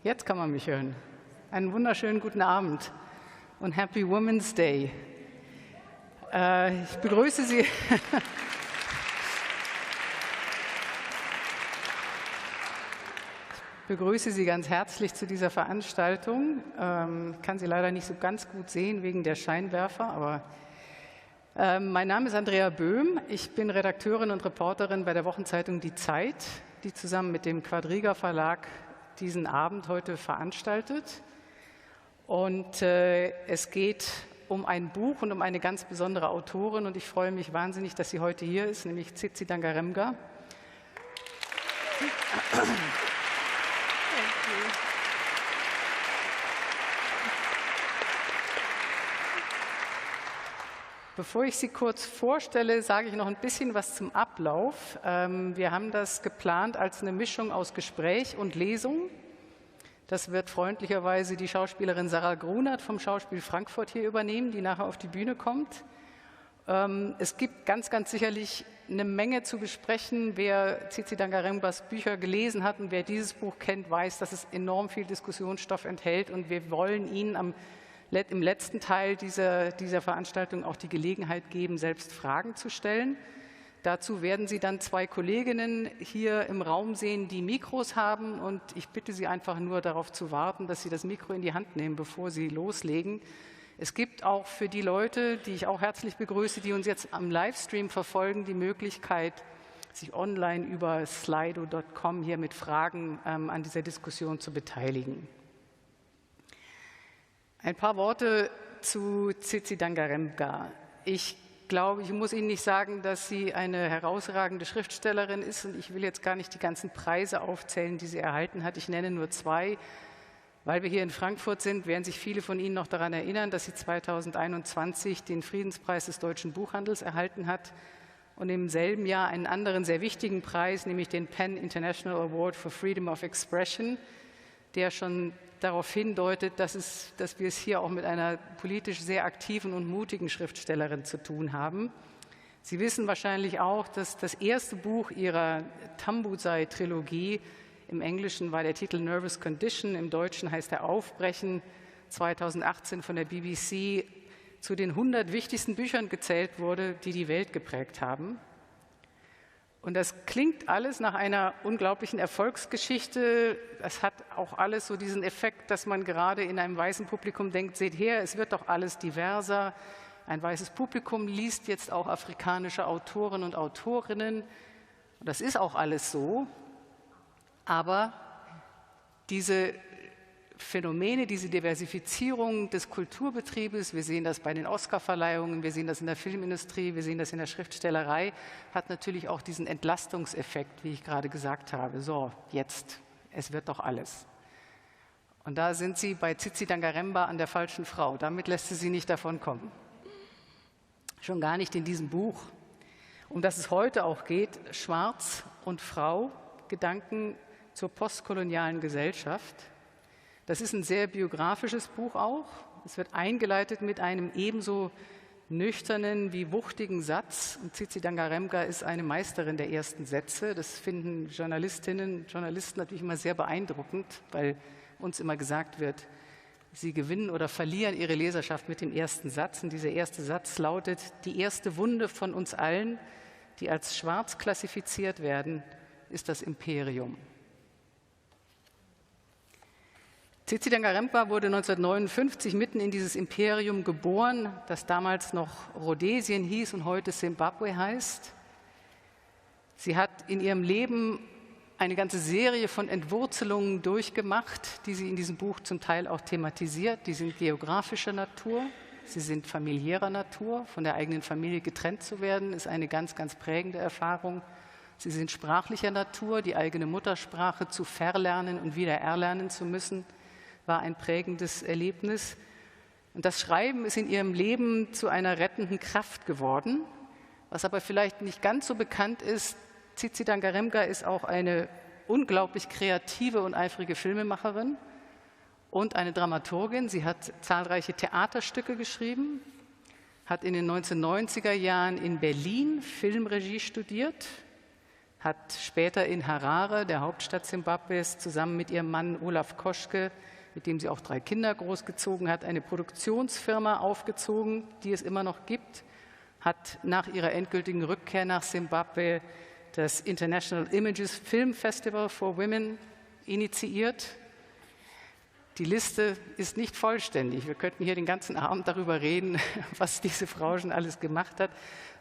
Jetzt kann man mich hören. Einen wunderschönen guten Abend und Happy Women's Day. Ich begrüße Sie. Ich begrüße Sie ganz herzlich zu dieser Veranstaltung. Ich kann Sie leider nicht so ganz gut sehen wegen der Scheinwerfer, aber mein Name ist Andrea Böhm. Ich bin Redakteurin und Reporterin bei der Wochenzeitung Die ZEIT, die zusammen mit dem Quadriga Verlag diesen Abend heute veranstaltet. Und es geht um ein Buch und um eine ganz besondere Autorin. Und ich freue mich wahnsinnig, dass sie heute hier ist, nämlich Tsitsi Dangarembga. Bevor ich Sie kurz vorstelle, sage ich noch ein bisschen was zum Ablauf. Wir haben das geplant als eine Mischung aus Gespräch und Lesung. Das wird freundlicherweise die Schauspielerin Sarah Grunert vom Schauspiel Frankfurt hier übernehmen, die nachher auf die Bühne kommt. Es gibt ganz, ganz sicherlich eine Menge zu besprechen. Wer Tsitsi Dangarembgas Bücher gelesen hat und wer dieses Buch kennt, weiß, dass es enorm viel Diskussionsstoff enthält. Und wir wollen Ihnen im letzten Teil dieser Veranstaltung auch die Gelegenheit geben, selbst Fragen zu stellen. Dazu werden Sie dann zwei Kolleginnen hier im Raum sehen, die Mikros haben. Und ich bitte Sie einfach nur darauf zu warten, dass Sie das Mikro in die Hand nehmen, bevor Sie loslegen. Es gibt auch für die Leute, die ich auch herzlich begrüße, die uns jetzt am Livestream verfolgen, die Möglichkeit, sich online über slido.com hier mit Fragen an dieser Diskussion zu beteiligen. Ein paar Worte zu Tsitsi Dangarembga. Ich glaube, ich muss Ihnen nicht sagen, dass sie eine herausragende Schriftstellerin ist. Und ich will jetzt gar nicht die ganzen Preise aufzählen, die sie erhalten hat. Ich nenne nur zwei. Weil wir hier in Frankfurt sind, werden sich viele von Ihnen noch daran erinnern, dass sie 2021 den Friedenspreis des deutschen Buchhandels erhalten hat und im selben Jahr einen anderen sehr wichtigen Preis, nämlich den PEN International Award for Freedom of Expression, der schon darauf hindeutet, dass wir es hier auch mit einer politisch sehr aktiven und mutigen Schriftstellerin zu tun haben. Sie wissen wahrscheinlich auch, dass das erste Buch ihrer Tambuzai-Trilogie, im Englischen war der Titel Nervous Condition, im Deutschen heißt er Aufbrechen, 2018 von der BBC zu den 100 wichtigsten Büchern gezählt wurde, die die Welt geprägt haben. Und das klingt alles nach einer unglaublichen Erfolgsgeschichte. Das hat auch alles so diesen Effekt, dass man gerade in einem weißen Publikum denkt, seht her, es wird doch alles diverser. Ein weißes Publikum liest jetzt auch afrikanische Autoren und Autorinnen. Und das ist auch alles so. Aber diese Phänomene, diese Diversifizierung des Kulturbetriebes, wir sehen das bei den Oscarverleihungen, wir sehen das in der Filmindustrie, wir sehen das in der Schriftstellerei, hat natürlich auch diesen Entlastungseffekt, wie ich gerade gesagt habe. So, jetzt, es wird doch alles. Und da sind Sie bei Tsitsi Dangarembga an der falschen Frau. Damit lässt sie nicht davon kommen. Schon gar nicht in diesem Buch, um das es heute auch geht, Schwarz und Frau, Gedanken zur postkolonialen Gesellschaft. Das ist ein sehr biografisches Buch auch. Es wird eingeleitet mit einem ebenso nüchternen wie wuchtigen Satz. Und Tsitsi Dangarembga ist eine Meisterin der ersten Sätze. Das finden Journalistinnen und Journalisten natürlich immer sehr beeindruckend, weil uns immer gesagt wird, sie gewinnen oder verlieren ihre Leserschaft mit dem ersten Satz. Und dieser erste Satz lautet: Die erste Wunde von uns allen, die als schwarz klassifiziert werden, ist das Imperium. Tsitsi Dangarembga wurde 1959 mitten in dieses Imperium geboren, das damals noch Rhodesien hieß und heute Simbabwe heißt. Sie hat in ihrem Leben eine ganze Serie von Entwurzelungen durchgemacht, die sie in diesem Buch zum Teil auch thematisiert. Die sind geografischer Natur, sie sind familiärer Natur. Von der eigenen Familie getrennt zu werden, ist eine ganz, ganz prägende Erfahrung. Sie sind sprachlicher Natur, die eigene Muttersprache zu verlernen und wieder erlernen zu müssen, war ein prägendes Erlebnis. Und das Schreiben ist in ihrem Leben zu einer rettenden Kraft geworden. Was aber vielleicht nicht ganz so bekannt ist, Tsitsi Dangarembga ist auch eine unglaublich kreative und eifrige Filmemacherin und eine Dramaturgin. Sie hat zahlreiche Theaterstücke geschrieben, hat in den 1990er Jahren in Berlin Filmregie studiert, hat später in Harare, der Hauptstadt Simbabwes, zusammen mit ihrem Mann Olaf Koschke, mit dem sie auch 3 Kinder großgezogen hat, eine Produktionsfirma aufgezogen, die es immer noch gibt, hat nach ihrer endgültigen Rückkehr nach Simbabwe das International Images Film Festival for Women initiiert. Die Liste ist nicht vollständig. Wir könnten hier den ganzen Abend darüber reden, was diese Frau schon alles gemacht hat.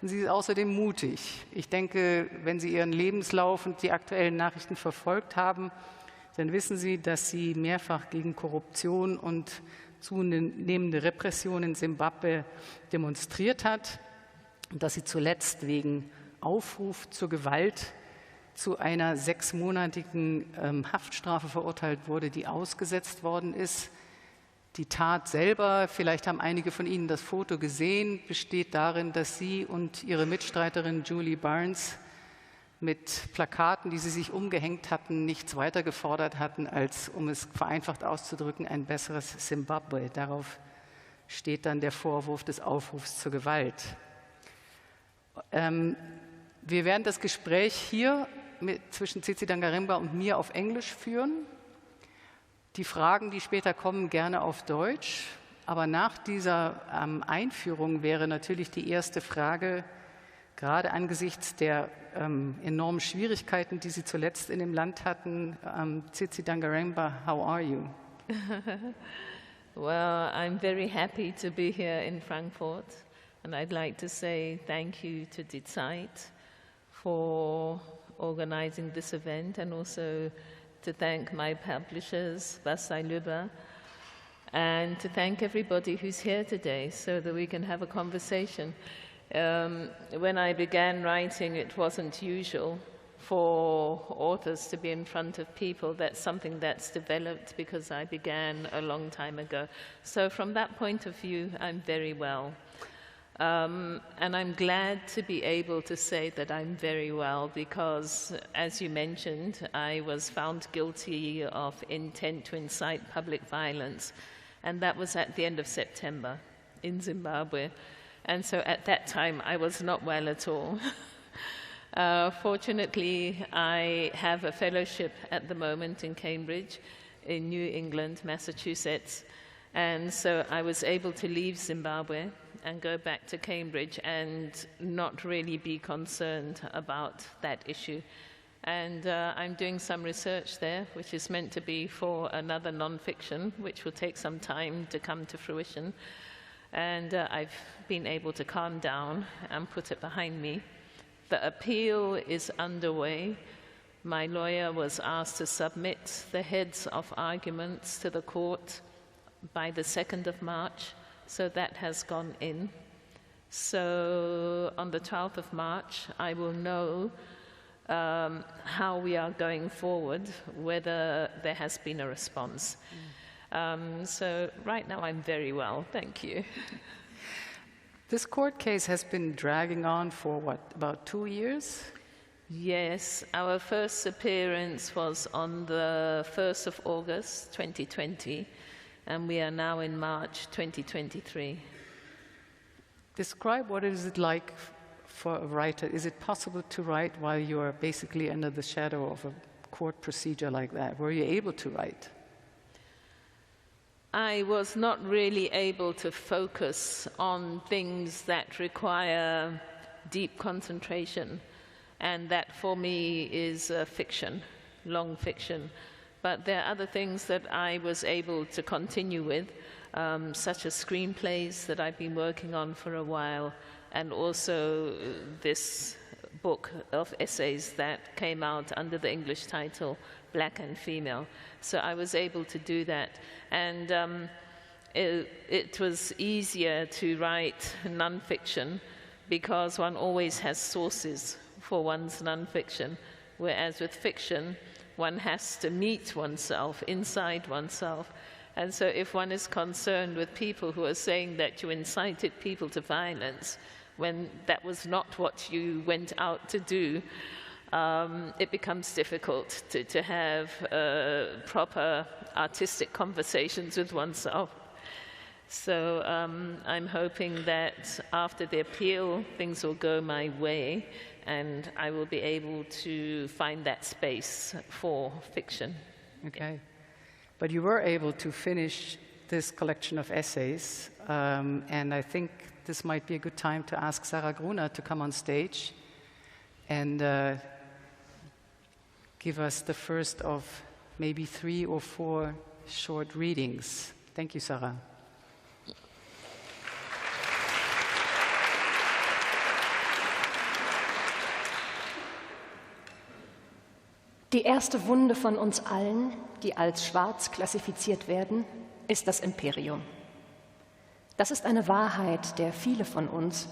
Und sie ist außerdem mutig. Ich denke, wenn Sie Ihren Lebenslauf und die aktuellen Nachrichten verfolgt haben, dann wissen Sie, dass sie mehrfach gegen Korruption und zunehmende Repression in Simbabwe demonstriert hat und dass sie zuletzt wegen Aufruf zur Gewalt zu einer 6-monatigen Haftstrafe verurteilt wurde, die ausgesetzt worden ist. Die Tat selber, vielleicht haben einige von Ihnen das Foto gesehen, besteht darin, dass sie und ihre Mitstreiterin Julie Barnes mit Plakaten, die sie sich umgehängt hatten, nichts weiter gefordert hatten, als, um es vereinfacht auszudrücken, ein besseres Simbabwe. Darauf steht dann der Vorwurf des Aufrufs zur Gewalt. Wir werden das Gespräch hier zwischen Tsitsi Dangarembga und mir auf Englisch führen. Die Fragen, die später kommen, gerne auf Deutsch. Aber nach dieser Einführung wäre natürlich die erste Frage, gerade angesichts der enormen Schwierigkeiten, die Sie zuletzt in dem Land hatten, Tsitsi Dangarembga, how are you? Well, I'm very happy to be here in Frankfurt, and I'd like to say thank you to the ZEIT for organizing this event, and also to thank my publishers, über, and to thank everybody who's here today so that we can have a conversation. When I began writing, it wasn't usual for authors to be in front of people. That's something that's developed because I began a long time ago. So from that point of view, I'm very well. And I'm glad to be able to say that I'm very well because, as you mentioned, I was found guilty of intent to incite public violence, and that was at the end of September in Zimbabwe. And so at that time, I was not well at all. Fortunately, I have a fellowship at the moment in Cambridge, in New England, Massachusetts, and so I was able to leave Zimbabwe and go back to Cambridge and not really be concerned about that issue. And I'm doing some research there, which is meant to be for another non-fiction, which will take some time to come to fruition. And I've been able to calm down and put it behind me. The appeal is underway. My lawyer was asked to submit the heads of arguments to the court by the 2nd of March, so that has gone in. So on the 12th of March, I will know how we are going forward, whether there has been a response. So right now I'm very well, thank you. This court case has been dragging on for what, about 2 years? Yes, our first appearance was on the 1st of August 2020, and we are now in March 2023. Describe what is it like for a writer. Is it possible to write while you are basically under the shadow of a court procedure like that? Were you able to write? I was not really able to focus on things that require deep concentration, and that for me is fiction, long fiction. But there are other things that I was able to continue with, such as screenplays that I've been working on for a while, and also this book of essays that came out under the English title, Black and Female. So I was able to do that. And it was easier to write nonfiction because one always has sources for one's nonfiction, whereas with fiction, one has to meet oneself, inside oneself. And so if one is concerned with people who are saying that you incited people to violence when that was not what you went out to do, it becomes difficult to have proper artistic conversations with oneself. So I'm hoping that after the appeal, things will go my way and I will be able to find that space for fiction. Okay. But you were able to finish this collection of essays, and I think this might be a good time to ask Sarah Gruner to come on stage and give us the first of maybe 3 or 4 short readings. Thank you, Sarah. Die erste Wunde von uns allen, die als schwarz klassifiziert werden, ist das Imperium. Das ist eine Wahrheit, der viele von uns,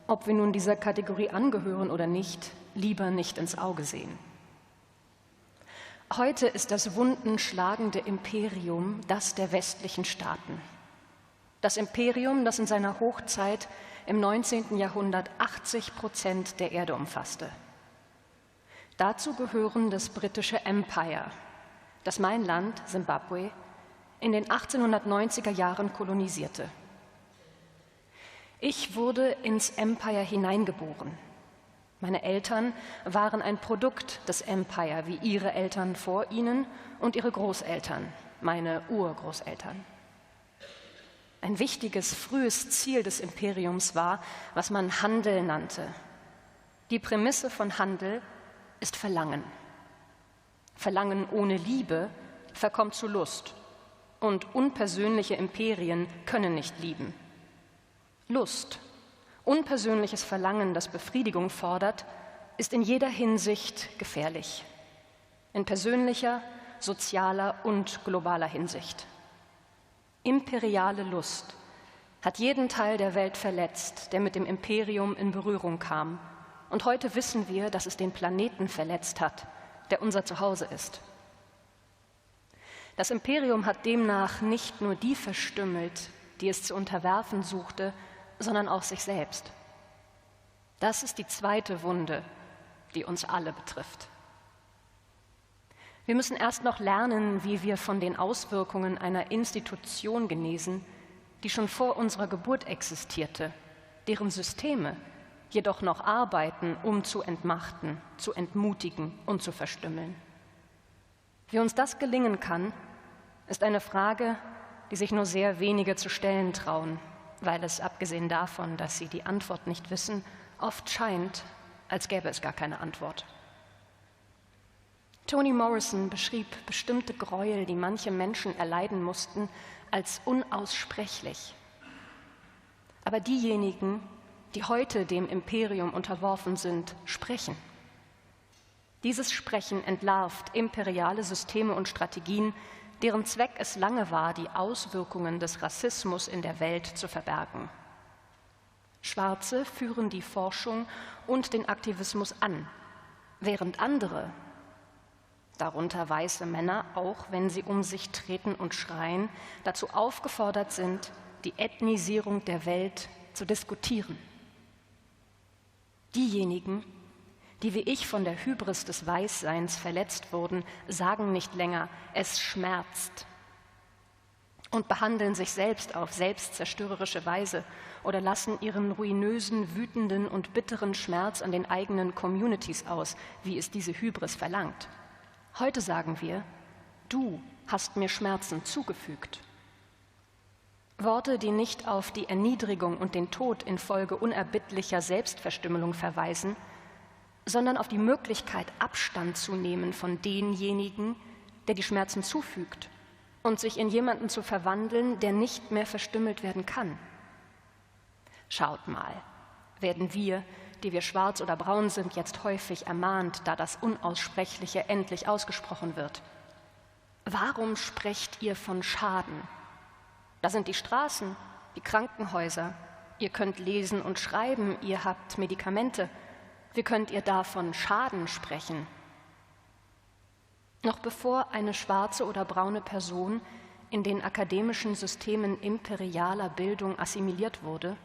ob wir nun dieser Kategorie angehören oder nicht, lieber nicht ins Auge sehen. Heute ist das wundenschlagende Imperium das der westlichen Staaten. Das Imperium, das in seiner Hochzeit im 19. Jahrhundert 80% der Erde umfasste. Dazu gehören das britische Empire, das mein Land, Simbabwe, in den 1890er Jahren kolonisierte. Ich wurde ins Empire hineingeboren. Meine Eltern waren ein Produkt des Empire, wie ihre Eltern vor ihnen und ihre Großeltern, meine Urgroßeltern. Ein wichtiges, frühes Ziel des Imperiums war, was man Handel nannte. Die Prämisse von Handel ist Verlangen. Verlangen ohne Liebe verkommt zu Lust. Und unpersönliche Imperien können nicht lieben. Lust, unpersönliches Verlangen, das Befriedigung fordert, ist in jeder Hinsicht gefährlich. In persönlicher, sozialer und globaler Hinsicht. Imperiale Lust hat jeden Teil der Welt verletzt, der mit dem Imperium in Berührung kam. Und heute wissen wir, dass es den Planeten verletzt hat, der unser Zuhause ist. Das Imperium hat demnach nicht nur die verstümmelt, die es zu unterwerfen suchte, sondern auch sich selbst. Das ist die zweite Wunde, die uns alle betrifft. Wir müssen erst noch lernen, wie wir von den Auswirkungen einer Institution genesen, die schon vor unserer Geburt existierte, deren Systeme jedoch noch arbeiten, um zu entmachten, zu entmutigen und zu verstümmeln. Wie uns das gelingen kann, ist eine Frage, die sich nur sehr wenige zu stellen trauen, weil es, abgesehen davon, dass sie die Antwort nicht wissen, oft scheint, als gäbe es gar keine Antwort. Toni Morrison beschrieb bestimmte Gräuel, die manche Menschen erleiden mussten, als unaussprechlich. Aber diejenigen, die heute dem Imperium unterworfen sind, sprechen. Dieses Sprechen entlarvt imperiale Systeme und Strategien, deren Zweck es lange war, die Auswirkungen des Rassismus in der Welt zu verbergen. Schwarze führen die Forschung und den Aktivismus an, während andere, darunter weiße Männer, auch wenn sie um sich treten und schreien, dazu aufgefordert sind, die Ethnisierung der Welt zu diskutieren. Diejenigen, die wie ich von der Hybris des Weißseins verletzt wurden, sagen nicht länger, es schmerzt und behandeln sich selbst auf selbstzerstörerische Weise oder lassen ihren ruinösen, wütenden und bitteren Schmerz an den eigenen Communities aus, wie es diese Hybris verlangt. Heute sagen wir, du hast mir Schmerzen zugefügt. Worte, die nicht auf die Erniedrigung und den Tod infolge unerbittlicher Selbstverstümmelung verweisen, sondern auf die Möglichkeit, Abstand zu nehmen von denjenigen, der die Schmerzen zufügt und sich in jemanden zu verwandeln, der nicht mehr verstümmelt werden kann. Schaut mal, werden wir, die wir schwarz oder braun sind, jetzt häufig ermahnt, da das Unaussprechliche endlich ausgesprochen wird. Warum sprecht ihr von Schaden? Da sind die Straßen, die Krankenhäuser. Ihr könnt lesen und schreiben, ihr habt Medikamente. Wie könnt ihr da von Schaden sprechen? Noch bevor eine schwarze oder braune Person in den akademischen Systemen imperialer Bildung assimiliert wurde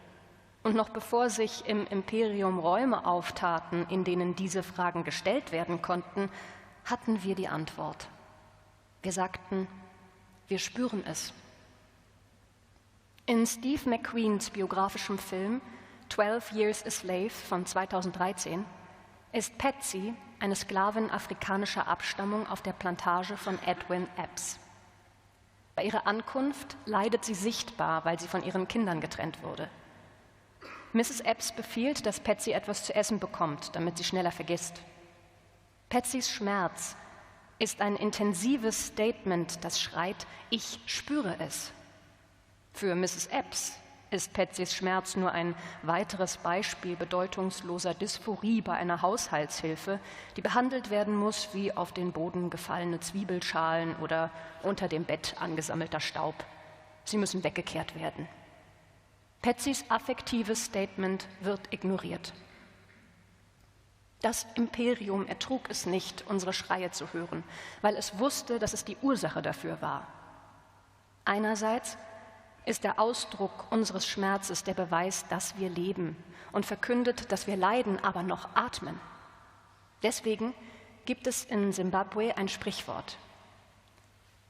und noch bevor sich im Imperium Räume auftaten, in denen diese Fragen gestellt werden konnten, hatten wir die Antwort. Wir sagten, wir spüren es. In Steve McQueens biografischem Film 12 Years a Slave von 2013 ist Patsy eine Sklavin afrikanischer Abstammung auf der Plantage von Edwin Epps. Bei ihrer Ankunft leidet sie sichtbar, weil sie von ihren Kindern getrennt wurde. Mrs. Epps befiehlt, dass Patsy etwas zu essen bekommt, damit sie schneller vergisst. Patsys Schmerz ist ein intensives Statement, das schreit, ich spüre es. Für Mrs. Epps ist Patsys Schmerz nur ein weiteres Beispiel bedeutungsloser Dysphorie bei einer Haushaltshilfe, die behandelt werden muss wie auf den Boden gefallene Zwiebelschalen oder unter dem Bett angesammelter Staub. Sie müssen weggekehrt werden. Patsys affektives Statement wird ignoriert. Das Imperium ertrug es nicht, unsere Schreie zu hören, weil es wusste, dass es die Ursache dafür war. Einerseits ist der Ausdruck unseres Schmerzes der Beweis, dass wir leben und verkündet, dass wir leiden, aber noch atmen. Deswegen gibt es in Simbabwe ein Sprichwort.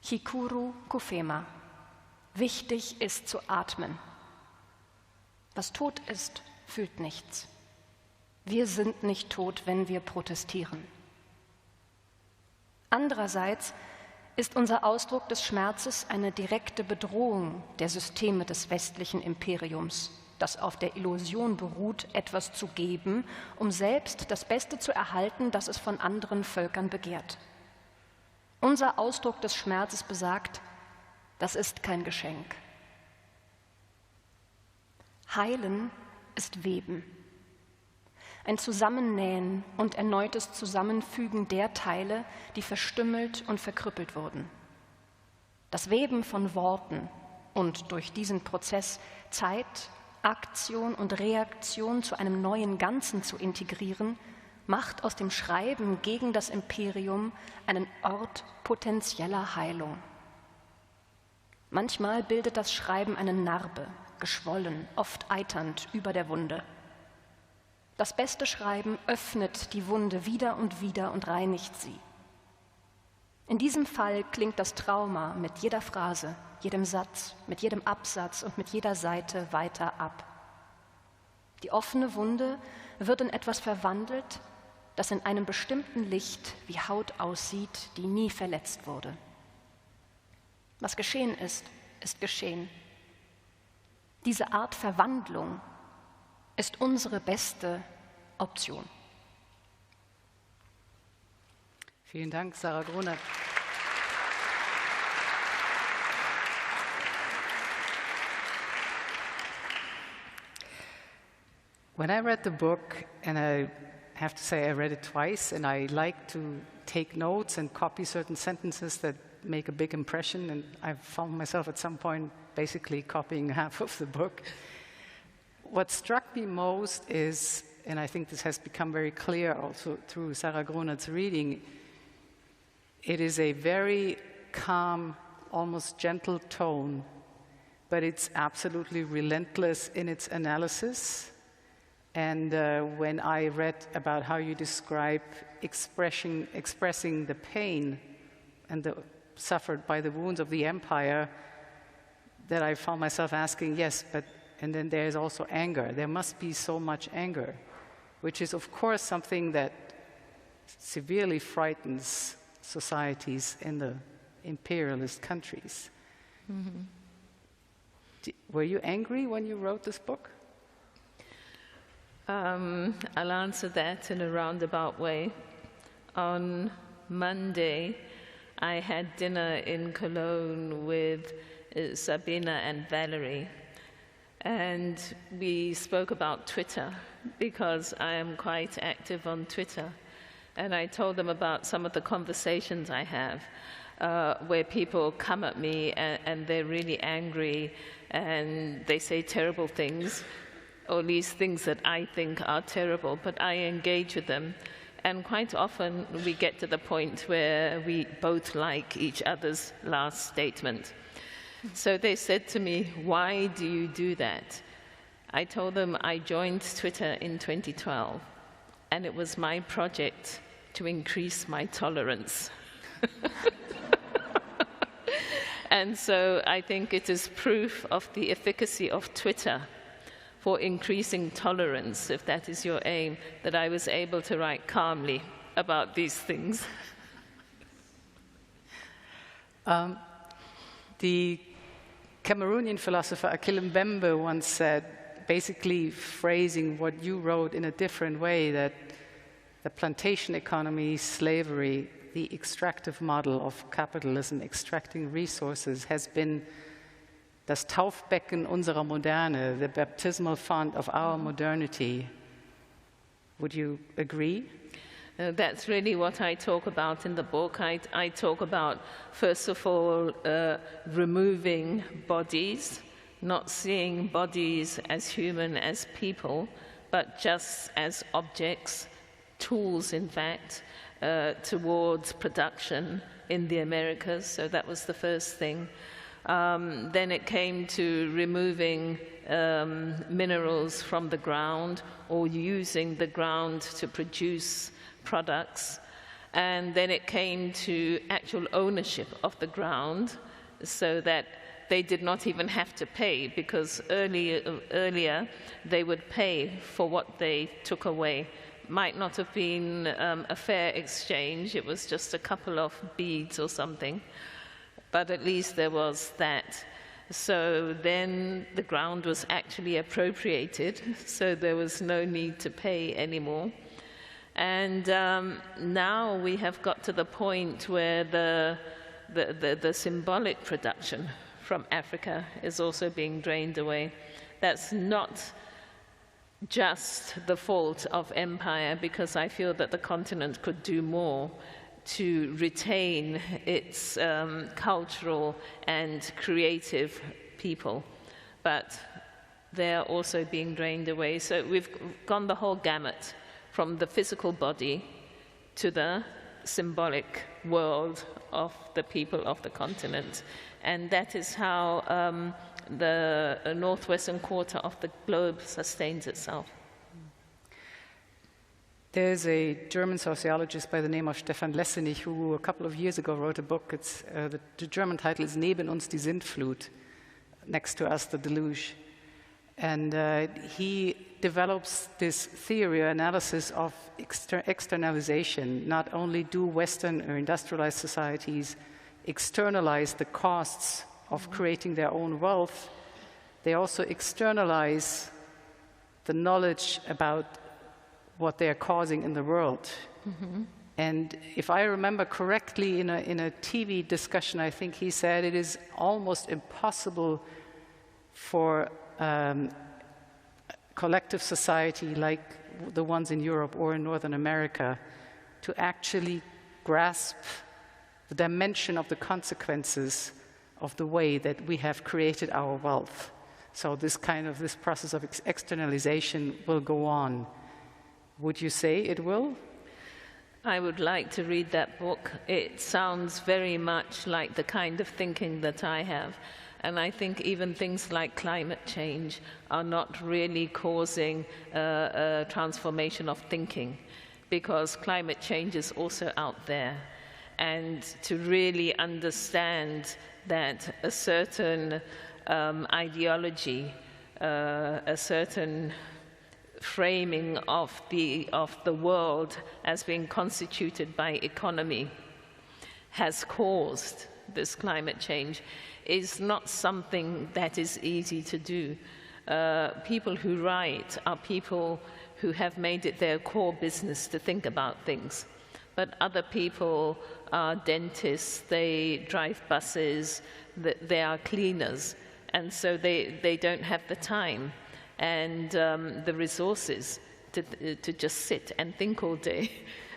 Hikuru kufema. Wichtig ist zu atmen. Was tot ist, fühlt nichts. Wir sind nicht tot, wenn wir protestieren. Andererseits ist unser Ausdruck des Schmerzes eine direkte Bedrohung der Systeme des westlichen Imperiums, das auf der Illusion beruht, etwas zu geben, um selbst das Beste zu erhalten, das es von anderen Völkern begehrt. Unser Ausdruck des Schmerzes besagt, das ist kein Geschenk. Heilen ist Weben. Ein Zusammennähen und erneutes Zusammenfügen der Teile, die verstümmelt und verkrüppelt wurden. Das Weben von Worten und durch diesen Prozess Zeit, Aktion und Reaktion zu einem neuen Ganzen zu integrieren, macht aus dem Schreiben gegen das Imperium einen Ort potenzieller Heilung. Manchmal bildet das Schreiben eine Narbe, geschwollen, oft eiternd über der Wunde. Das beste Schreiben öffnet die Wunde wieder und reinigt sie. In diesem Fall klingt das Trauma mit jeder Phrase, jedem Satz, mit jedem Absatz und mit jeder Seite weiter ab. Die offene Wunde wird in etwas verwandelt, das in einem bestimmten Licht wie Haut aussieht, die nie verletzt wurde. Was geschehen ist, ist geschehen. Diese Art Verwandlung ist unsere beste Option. Vielen Dank, Sarah Gruner. When I read the book, and I have to say I read it twice, and I like to take notes and copy certain sentences that make a big impression, and I found myself at some point basically copying half of the book. What struck me most is, and I think this has become very clear also through Sarah Gruner's reading, it is a very calm, almost gentle tone, but it's absolutely relentless in its analysis. And when I read about how you describe expressing the pain and the suffered by the wounds of the empire, that I found myself asking, yes, but and then there's also anger. There must be so much anger, which is, of course, something that severely frightens societies in the imperialist countries. Mm-hmm. Were you angry when you wrote this book? I'll answer that in a roundabout way. On Monday, I had dinner in Cologne with Sabina and Valerie. And we spoke about Twitter, because I am quite active on Twitter. And I told them about some of the conversations I have, where people come at me and they're really angry and they say terrible things, or at least things that I think are terrible, but I engage with them. And quite often we get to the point where we both like each other's last statement. So they said to me, why do you do that? I told them I joined Twitter in 2012, and it was my project to increase my tolerance. And so I think it is proof of the efficacy of Twitter for increasing tolerance, if that is your aim, that I was able to write calmly about these things. The Cameroonian philosopher Achille Mbembe once said, basically phrasing what you wrote in a different way, that the plantation economy, slavery, the extractive model of capitalism, extracting resources, has been das Taufbecken unserer Moderne, the baptismal font of our modernity. Would you agree? That's really what I talk about in the book. I talk about, first of all, removing bodies, not seeing bodies as human, as people, but just as objects, tools, in fact, towards production in the Americas. So that was the first thing. Then it came to removing minerals from the ground or using the ground to produce products. And then it came to actual ownership of the ground, so that they did not even have to pay, because earlier they would pay for what they took away. Might not have been a fair exchange, it was just a couple of beads or something, but at least there was that. So then the ground was actually appropriated, so there was no need to pay anymore. And now we have got to the point where the symbolic production from Africa is also being drained away. That's not just the fault of empire, because I feel that the continent could do more to retain its cultural and creative people, but they're also being drained away. So we've gone the whole gamut, from the physical body to the symbolic world of the people of the continent. And that is how the northwestern quarter of the globe sustains itself. There's a German sociologist by the name of Stefan Lessenich who a couple of years ago wrote a book. It's, the German title is Neben uns die Sintflut, next to us the deluge. And he develops this theory or analysis of externalization. Not only do Western or industrialized societies externalize the costs of creating their own wealth, they also externalize the knowledge about what they are causing in the world. Mm-hmm. And if I remember correctly, in a TV discussion, I think he said it is almost impossible for collective society like the ones in Europe or in Northern America to actually grasp the dimension of the consequences of the way that we have created our wealth. So this process of externalization will go on. Would you say it will? I would like to read that book. It sounds very much like the kind of thinking that I have. And I think even things like climate change are not really causing a transformation of thinking, because climate change is also out there. And to really understand that a certain ideology, a certain framing of the world as being constituted by economy has caused this climate change is not something that is easy to do. People who write are people who have made it their core business to think about things. But other people are dentists, they drive buses, they are cleaners, and so they don't have the time and the resources to just sit and think all day,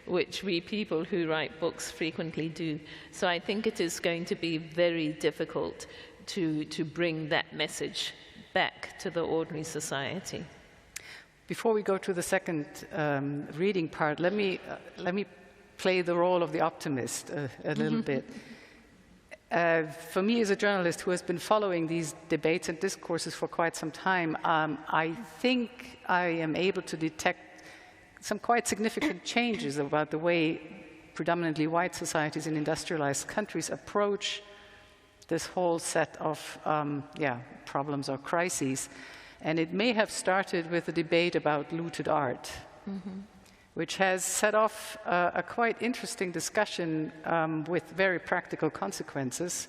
which we people who write books frequently do. So I think it is going to be very difficult to bring that message back to the ordinary society. Before we go to the second reading part, let me play the role of the optimist a little bit. For me, as a journalist who has been following these debates and discourses for quite some time, I think I am able to detect some quite significant changes about the way predominantly white societies in industrialized countries approach this whole set of problems or crises. And it may have started with a debate about looted art, which has set off a quite interesting discussion with very practical consequences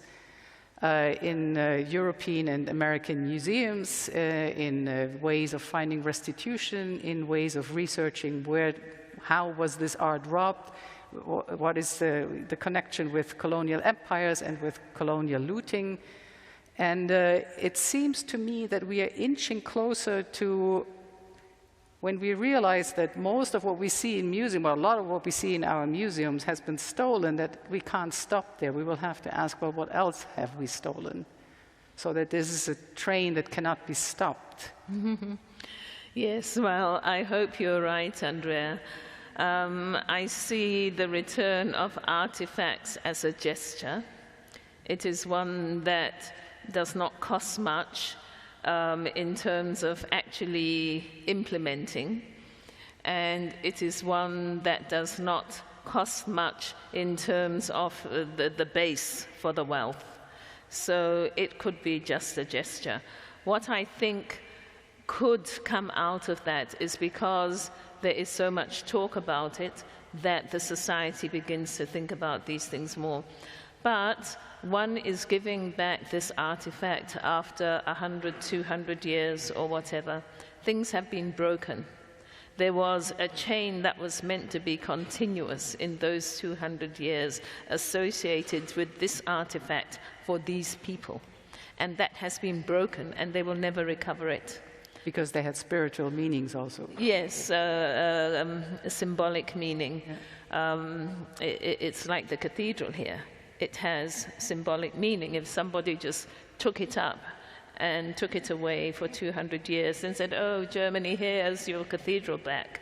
in European and American museums, in ways of finding restitution, in ways of researching how was this art robbed, what is the connection with colonial empires and with colonial looting. And it seems to me that we are inching closer to when we realize that most of what we see in museums, or a lot of what we see in our museums has been stolen, that we can't stop there. We will have to ask, well, what else have we stolen? So that this is a train that cannot be stopped. Yes, well, I hope you're right, Andrea. I see the return of artifacts as a gesture. It is one that does not cost much in terms of actually implementing, and it is one that does not cost much in terms of the base for the wealth. So it could be just a gesture. What I think could come out of that is because there is so much talk about it that the society begins to think about these things more. But one is giving back this artifact after 100, 200 years or whatever. Things have been broken. There was a chain that was meant to be continuous in those 200 years associated with this artifact for these people. And that has been broken, and they will never recover it. Because they had spiritual meanings also. Yes, a symbolic meaning. Yeah. It's like the cathedral here. It has symbolic meaning. If somebody just took it up and took it away for 200 years and said, oh, Germany, here's your cathedral back,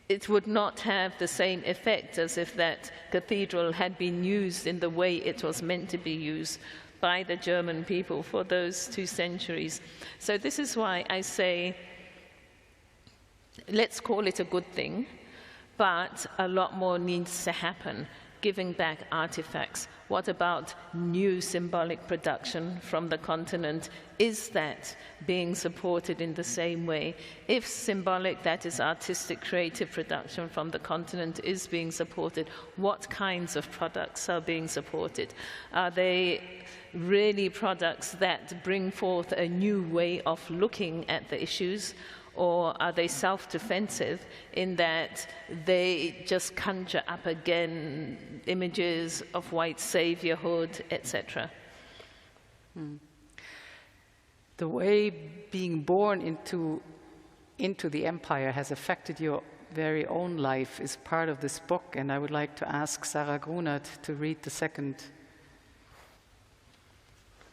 it would not have the same effect as if that cathedral had been used in the way it was meant to be used by the German people for those 2 centuries. So this is why I say, let's call it a good thing, but a lot more needs to happen. Giving back artifacts. What about new symbolic production from the continent? Is that being supported in the same way? If symbolic, that is artistic, creative production from the continent, is being supported, what kinds of products are being supported? Are they really products that bring forth a new way of looking at the issues? Or are they self-defensive in that they just conjure up again images of white saviorhood, etc.? The way being born into the empire has affected your very own life is part of this book, and I would like to ask Sarah Grunert to read the second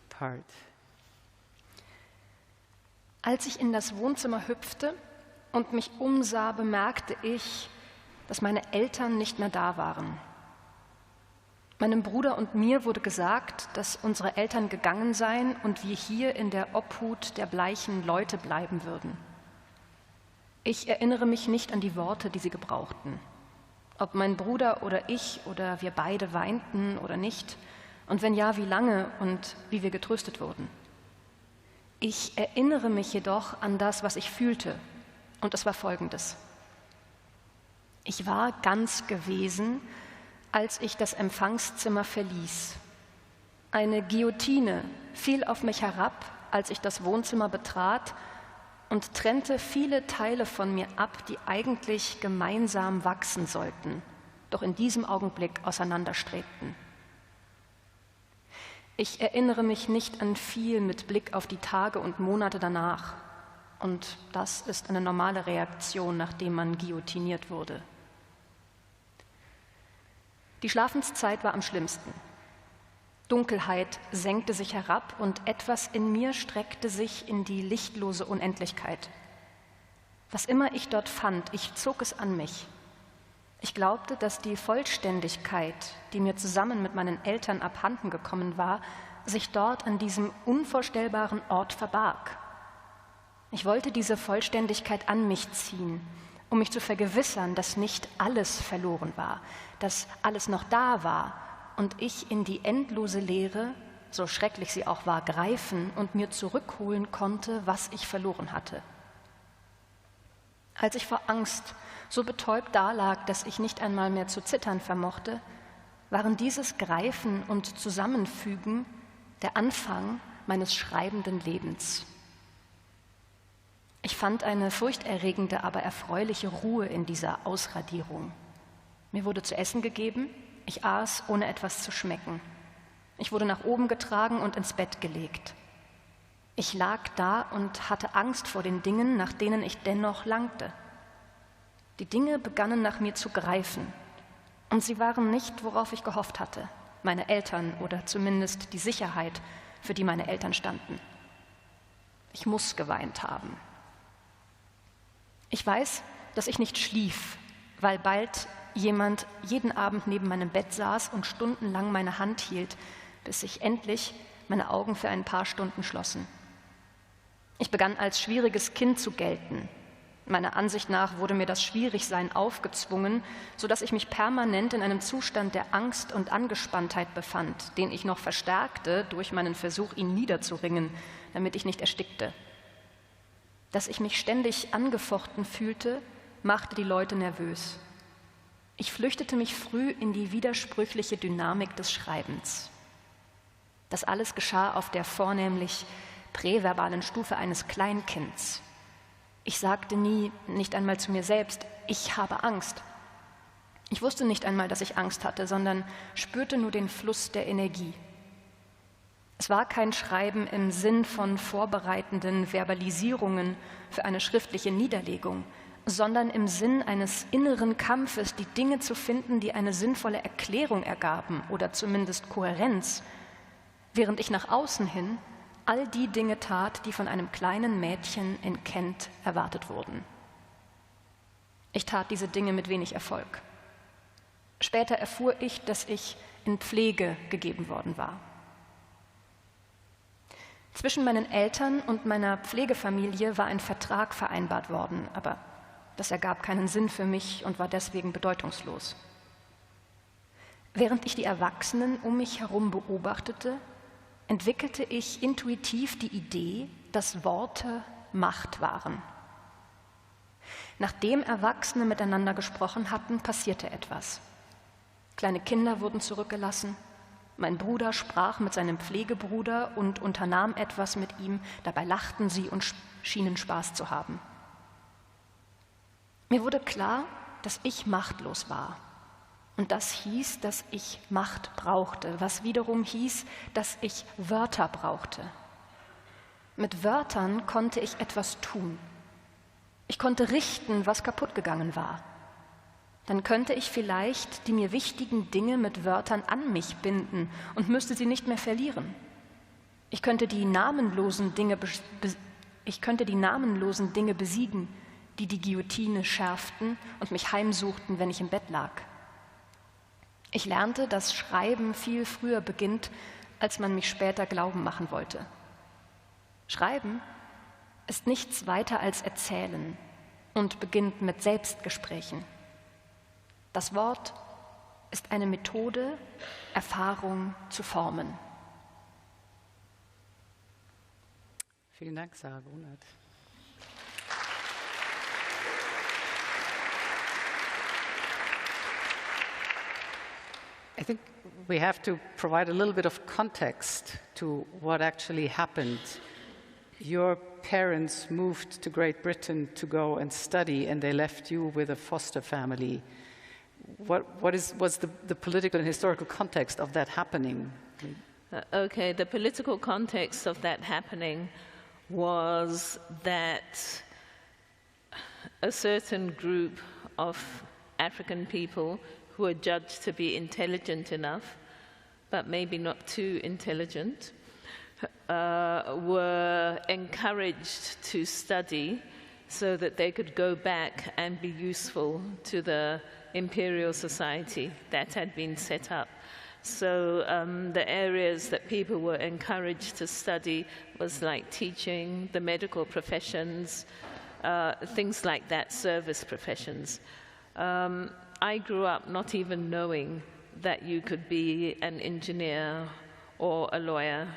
part. Als ich in das Wohnzimmer hüpfte und mich umsah, bemerkte ich, dass meine Eltern nicht mehr da waren. Meinem Bruder und mir wurde gesagt, dass unsere Eltern gegangen seien und wir hier in der Obhut der bleichen Leute bleiben würden. Ich erinnere mich nicht an die Worte, die sie gebrauchten. Ob mein Bruder oder ich oder wir beide weinten oder nicht, und wenn ja, wie lange und wie wir getröstet wurden. Ich erinnere mich jedoch an das, was ich fühlte, und es war Folgendes. Ich war ganz gewesen, als ich das Empfangszimmer verließ. Eine Guillotine fiel auf mich herab, als ich das Wohnzimmer betrat, und trennte viele Teile von mir ab, die eigentlich gemeinsam wachsen sollten, doch in diesem Augenblick auseinanderstrebten. Ich erinnere mich nicht an viel mit Blick auf die Tage und Monate danach. Und das ist eine normale Reaktion, nachdem man guillotiniert wurde. Die Schlafenszeit war am schlimmsten. Dunkelheit senkte sich herab und etwas in mir streckte sich in die lichtlose Unendlichkeit. Was immer ich dort fand, ich zog es an mich. Ich glaubte, dass die Vollständigkeit, die mir zusammen mit meinen Eltern abhanden gekommen war, sich dort an diesem unvorstellbaren Ort verbarg. Ich wollte diese Vollständigkeit an mich ziehen, um mich zu vergewissern, dass nicht alles verloren war, dass alles noch da war und ich in die endlose Leere so schrecklich sie auch war, greifen und mir zurückholen konnte, was ich verloren hatte. Als ich vor Angst so betäubt dalag, dass ich nicht einmal mehr zu zittern vermochte, waren dieses Greifen und Zusammenfügen der Anfang meines schreibenden Lebens. Ich fand eine furchterregende, aber erfreuliche Ruhe in dieser Ausradierung. Mir wurde zu essen gegeben, ich aß, ohne etwas zu schmecken. Ich wurde nach oben getragen und ins Bett gelegt. Ich lag da und hatte Angst vor den Dingen, nach denen ich dennoch langte. Die Dinge begannen nach mir zu greifen. Und sie waren nicht, worauf ich gehofft hatte, meine Eltern oder zumindest die Sicherheit, für die meine Eltern standen. Ich muss geweint haben. Ich weiß, dass ich nicht schlief, weil bald jemand jeden Abend neben meinem Bett saß und stundenlang meine Hand hielt, bis sich endlich meine Augen für ein paar Stunden schlossen. Ich begann als schwieriges Kind zu gelten. Meiner Ansicht nach wurde mir das Schwierigsein aufgezwungen, sodass ich mich permanent in einem Zustand der Angst und Angespanntheit befand, den ich noch verstärkte durch meinen Versuch, ihn niederzuringen, damit ich nicht erstickte. Dass ich mich ständig angefochten fühlte, machte die Leute nervös. Ich flüchtete mich früh in die widersprüchliche Dynamik des Schreibens. Das alles geschah auf der vornehmlich präverbalen Stufe eines Kleinkinds. Ich sagte nie, nicht einmal zu mir selbst, ich habe Angst. Ich wusste nicht einmal, dass ich Angst hatte, sondern spürte nur den Fluss der Energie. Es war kein Schreiben im Sinn von vorbereitenden Verbalisierungen für eine schriftliche Niederlegung, sondern im Sinn eines inneren Kampfes, die Dinge zu finden, die eine sinnvolle Erklärung ergaben oder zumindest Kohärenz, während ich nach außen hin all die Dinge tat, die von einem kleinen Mädchen in Kent erwartet wurden. Ich tat diese Dinge mit wenig Erfolg. Später erfuhr ich, dass ich in Pflege gegeben worden war. Zwischen meinen Eltern und meiner Pflegefamilie war ein Vertrag vereinbart worden, aber das ergab keinen Sinn für mich und war deswegen bedeutungslos. Während ich die Erwachsenen um mich herum beobachtete, entwickelte ich intuitiv die Idee, dass Worte Macht waren. Nachdem Erwachsene miteinander gesprochen hatten, passierte etwas. Kleine Kinder wurden zurückgelassen. Mein Bruder sprach mit seinem Pflegebruder und unternahm etwas mit ihm. Dabei lachten sie und schienen Spaß zu haben. Mir wurde klar, dass ich machtlos war. Und das hieß, dass ich Macht brauchte, was wiederum hieß, dass ich Wörter brauchte. Mit Wörtern konnte ich etwas tun. Ich konnte richten, was kaputt gegangen war. Dann könnte ich vielleicht die mir wichtigen Dinge mit Wörtern an mich binden und müsste sie nicht mehr verlieren. Ich könnte die namenlosen Dinge besiegen, die die Guillotine schärften und mich heimsuchten, wenn ich im Bett lag. Ich lernte, dass Schreiben viel früher beginnt, als man mich später glauben machen wollte. Schreiben ist nichts weiter als Erzählen und beginnt mit Selbstgesprächen. Das Wort ist eine Methode, Erfahrung zu formen. Vielen Dank, Sarah Brunert. I think we have to provide a little bit of context to what actually happened. Your parents moved to Great Britain to go and study, and they left you with a foster family. What was the political and historical context of that happening? Okay, the political context of that happening was that a certain group of African people who were judged to be intelligent enough, but maybe not too intelligent, were encouraged to study so that they could go back and be useful to the imperial society that had been set up. So the areas that people were encouraged to study was like teaching, the medical professions, things like that, service professions. I grew up not even knowing that you could be an engineer or a lawyer.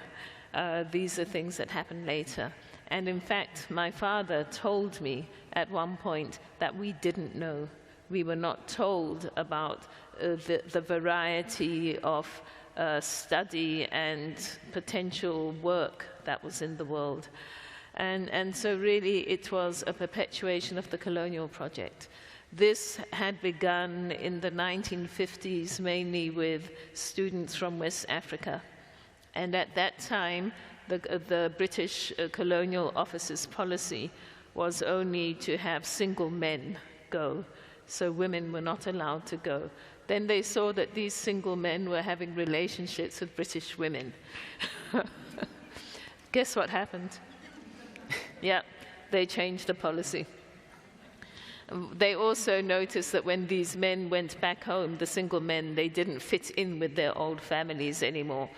These are things that happen later. And in fact, my father told me at one point that we didn't know. We were not told about the variety of study and potential work that was in the world. And so really it was a perpetuation of the colonial project. This had begun in the 1950s, mainly with students from West Africa. And at that time, the British colonial officer's policy was only to have single men go, so women were not allowed to go. Then they saw that these single men were having relationships with British women. Guess what happened? Yeah, they changed the policy. They also noticed that when these men went back home, the single men, they didn't fit in with their old families anymore.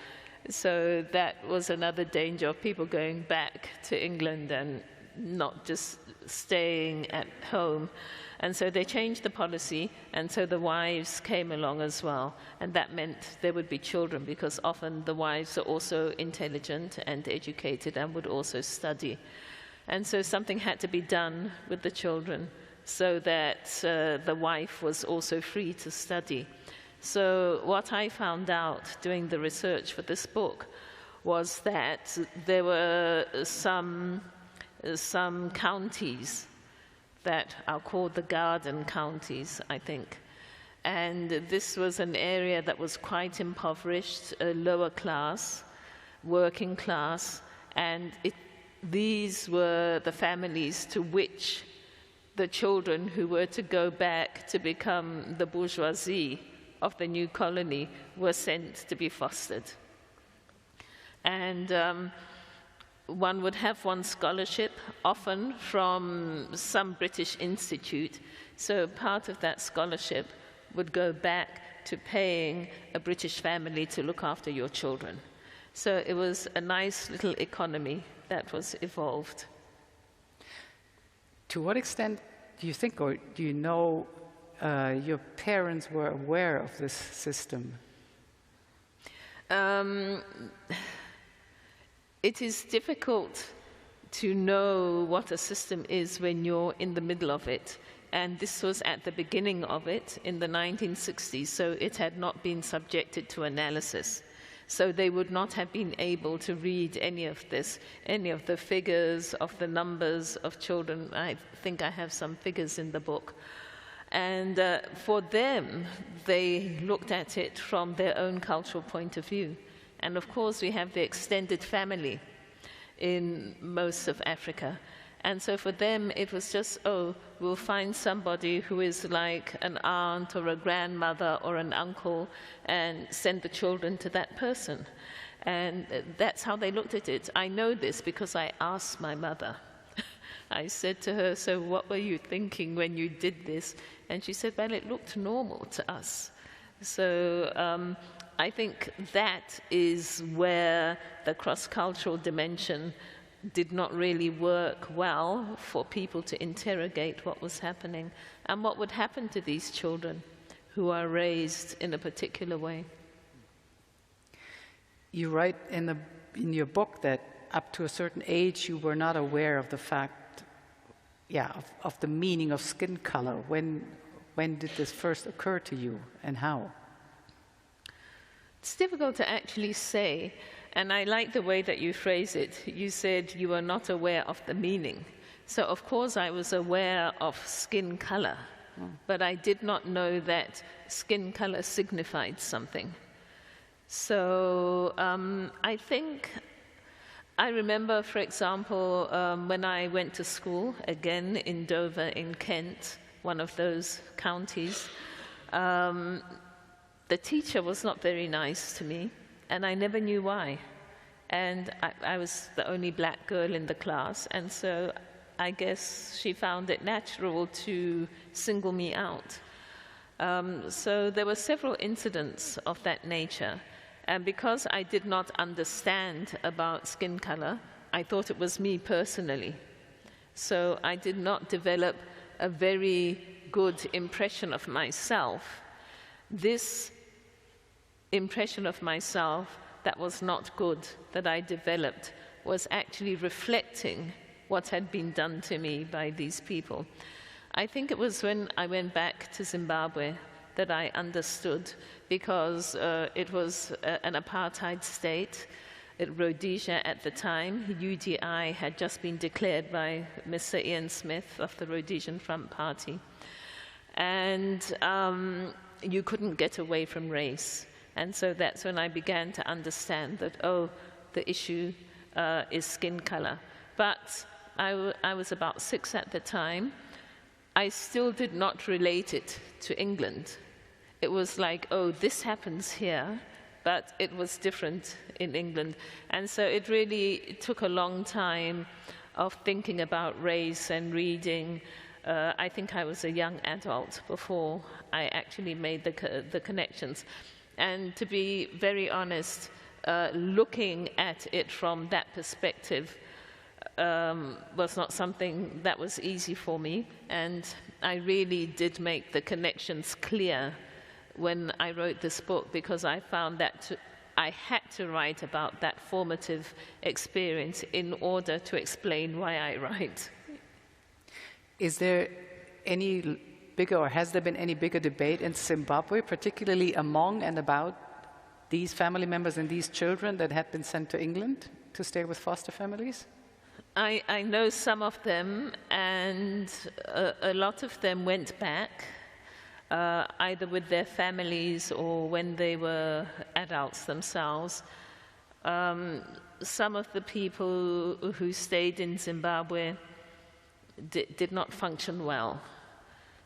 So that was another danger of people going back to England and not just staying at home. And so they changed the policy, and so the wives came along as well. And that meant there would be children, because often the wives are also intelligent and educated and would also study. And so something had to be done with the children so that the wife was also free to study. So what I found out doing the research for this book was that there were some counties that are called the garden counties, I think. And this was an area that was quite impoverished, lower class, working class, and these were the families to which the children who were to go back to become the bourgeoisie of the new colony were sent to be fostered. And one would have one scholarship, often from some British institute, so part of that scholarship would go back to paying a British family to look after your children. So it was a nice little economy that was evolved. To what extent do you think, or do you know, your parents were aware of this system? It is difficult to know what a system is when you're in the middle of it. And this was at the beginning of it in the 1960s, so it had not been subjected to analysis. So they would not have been able to read any of this, any of the figures of the numbers of children. I think I have some figures in the book. And for them, they looked at it from their own cultural point of view. And of course, we have the extended family in most of Africa. And so for them, it was just, oh, we'll find somebody who is like an aunt or a grandmother or an uncle and send the children to that person. And that's how they looked at it. I know this because I asked my mother. I said to her, so what were you thinking when you did this? And she said, well, it looked normal to us. So I think that is where the cross-cultural dimension did not really work well for people to interrogate what was happening and what would happen to these children who are raised in a particular way. You write in your book that up to a certain age you were not aware of the fact, of the meaning of skin color. When did this first occur to you, and how? It's difficult to actually say, and I like the way that you phrase it. You said you were not aware of the meaning. So of course I was aware of skin color, but I did not know that skin color signified something. So I think I remember, for example, when I went to school, again in Dover in Kent, one of those counties, the teacher was not very nice to me, and I never knew why. And I was the only black girl in the class, and so I guess she found it natural to single me out. So there were several incidents of that nature, and because I did not understand about skin color, I thought it was me personally. So I did not develop a very good impression of myself. This impression of myself that was not good, that I developed, was actually reflecting what had been done to me by these people. I think it was when I went back to Zimbabwe that I understood, because it was an apartheid state. Rhodesia at the time, UDI had just been declared by Mr. Ian Smith of the Rhodesian Front Party. And you couldn't get away from race. And so that's when I began to understand that, oh, the issue is skin color. But I was about 6 at the time. I still did not relate it to England. It was like, oh, this happens here, but it was different in England. And so it really took a long time of thinking about race and reading. I think I was a young adult before I actually made the connections. And to be very honest, looking at it from that perspective was not something that was easy for me. And I really did make the connections clear when I wrote this book, because I found that I had to write about that formative experience in order to explain why I write. Is there any bigger, or has there been any bigger debate in Zimbabwe, particularly among and about these family members and these children that had been sent to England to stay with foster families? I know some of them, and a lot of them went back, either with their families or when they were adults themselves. Some of the people who stayed in Zimbabwe did not function well.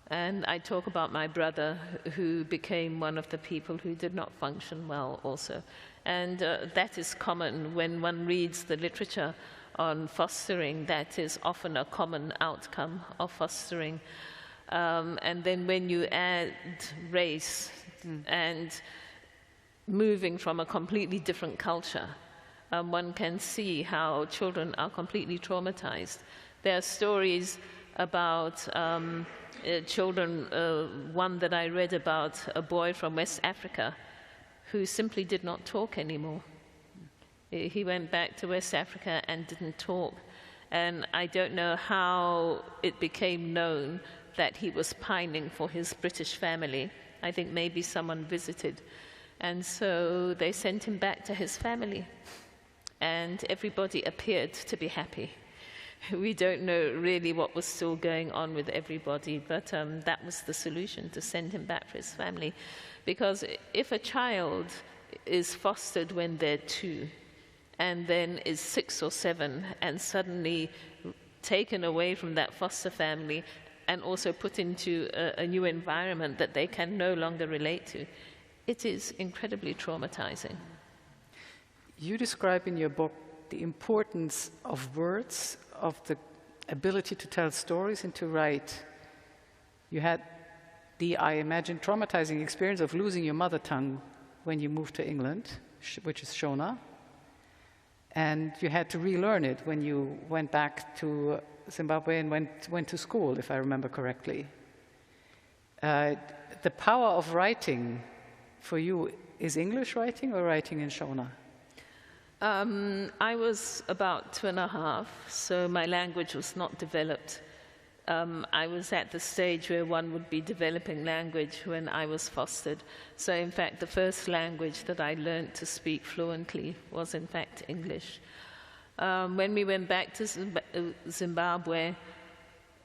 And I talk about my brother, who became one of the people who did not function well also. And that is common when one reads the literature on fostering. That is often a common outcome of fostering. And then when you add race and moving from a completely different culture, one can see how children are completely traumatized. There are stories about children, one that I read about a boy from West Africa who simply did not talk anymore. He went back to West Africa and didn't talk. And I don't know how it became known that he was pining for his British family. I think maybe someone visited. And so they sent him back to his family. And everybody appeared to be happy. We don't know really what was still going on with everybody, but that was the solution, to send him back for his family. Because if a child is fostered when they're 2, and then is 6 or 7, and suddenly taken away from that foster family and also put into a new environment that they can no longer relate to, it is incredibly traumatizing. You describe in your book the importance of words, of the ability to tell stories and to write. You had the, I imagine, traumatizing experience of losing your mother tongue when you moved to England, which is Shona, and you had to relearn it when you went back to Zimbabwe and went to school, if I remember correctly. The power of writing for you is English writing or writing in Shona? I was about 2.5, so my language was not developed. I was at the stage where one would be developing language when I was fostered. So in fact, the first language that I learned to speak fluently was in fact English. When we went back to Zimbabwe,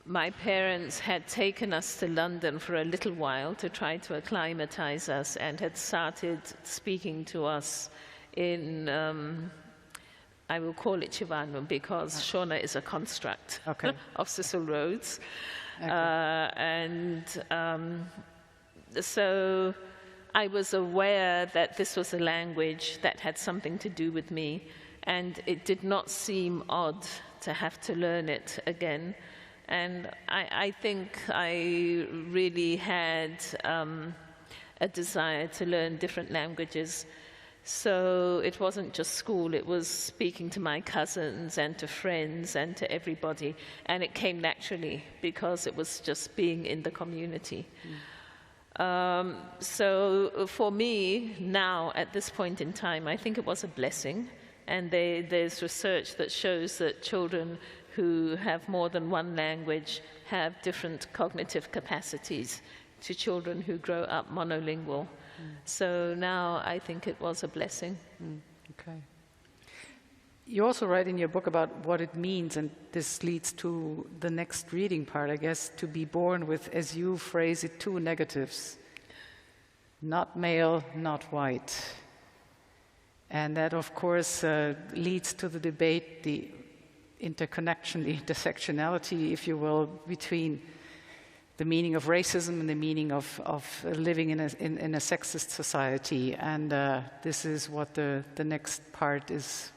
my parents had taken us to London for a little while to try to acclimatize us, and had started speaking to us in, I will call it Chivano, because Shona is a construct of Cecil Rhodes. Okay. So I was aware that this was a language that had something to do with me, and it did not seem odd to have to learn it again. And I think I really had a desire to learn different languages. So it wasn't just school, it was speaking to my cousins and to friends and to everybody. And it came naturally because it was just being in the community. So for me, now, at this point in time, I think it was a blessing. And there's research that shows that children who have more than one language have different cognitive capacities to children who grow up monolingual. So now I think it was a blessing. Okay. You also write in your book about what it means, and this leads to the next reading part, I guess, to be born with, as you phrase it, two negatives. Not male, not white. And that, of course, leads to the debate, the interconnection, the intersectionality, if you will, between the meaning of racism and the meaning of living in a sexist society. And this is what the next part is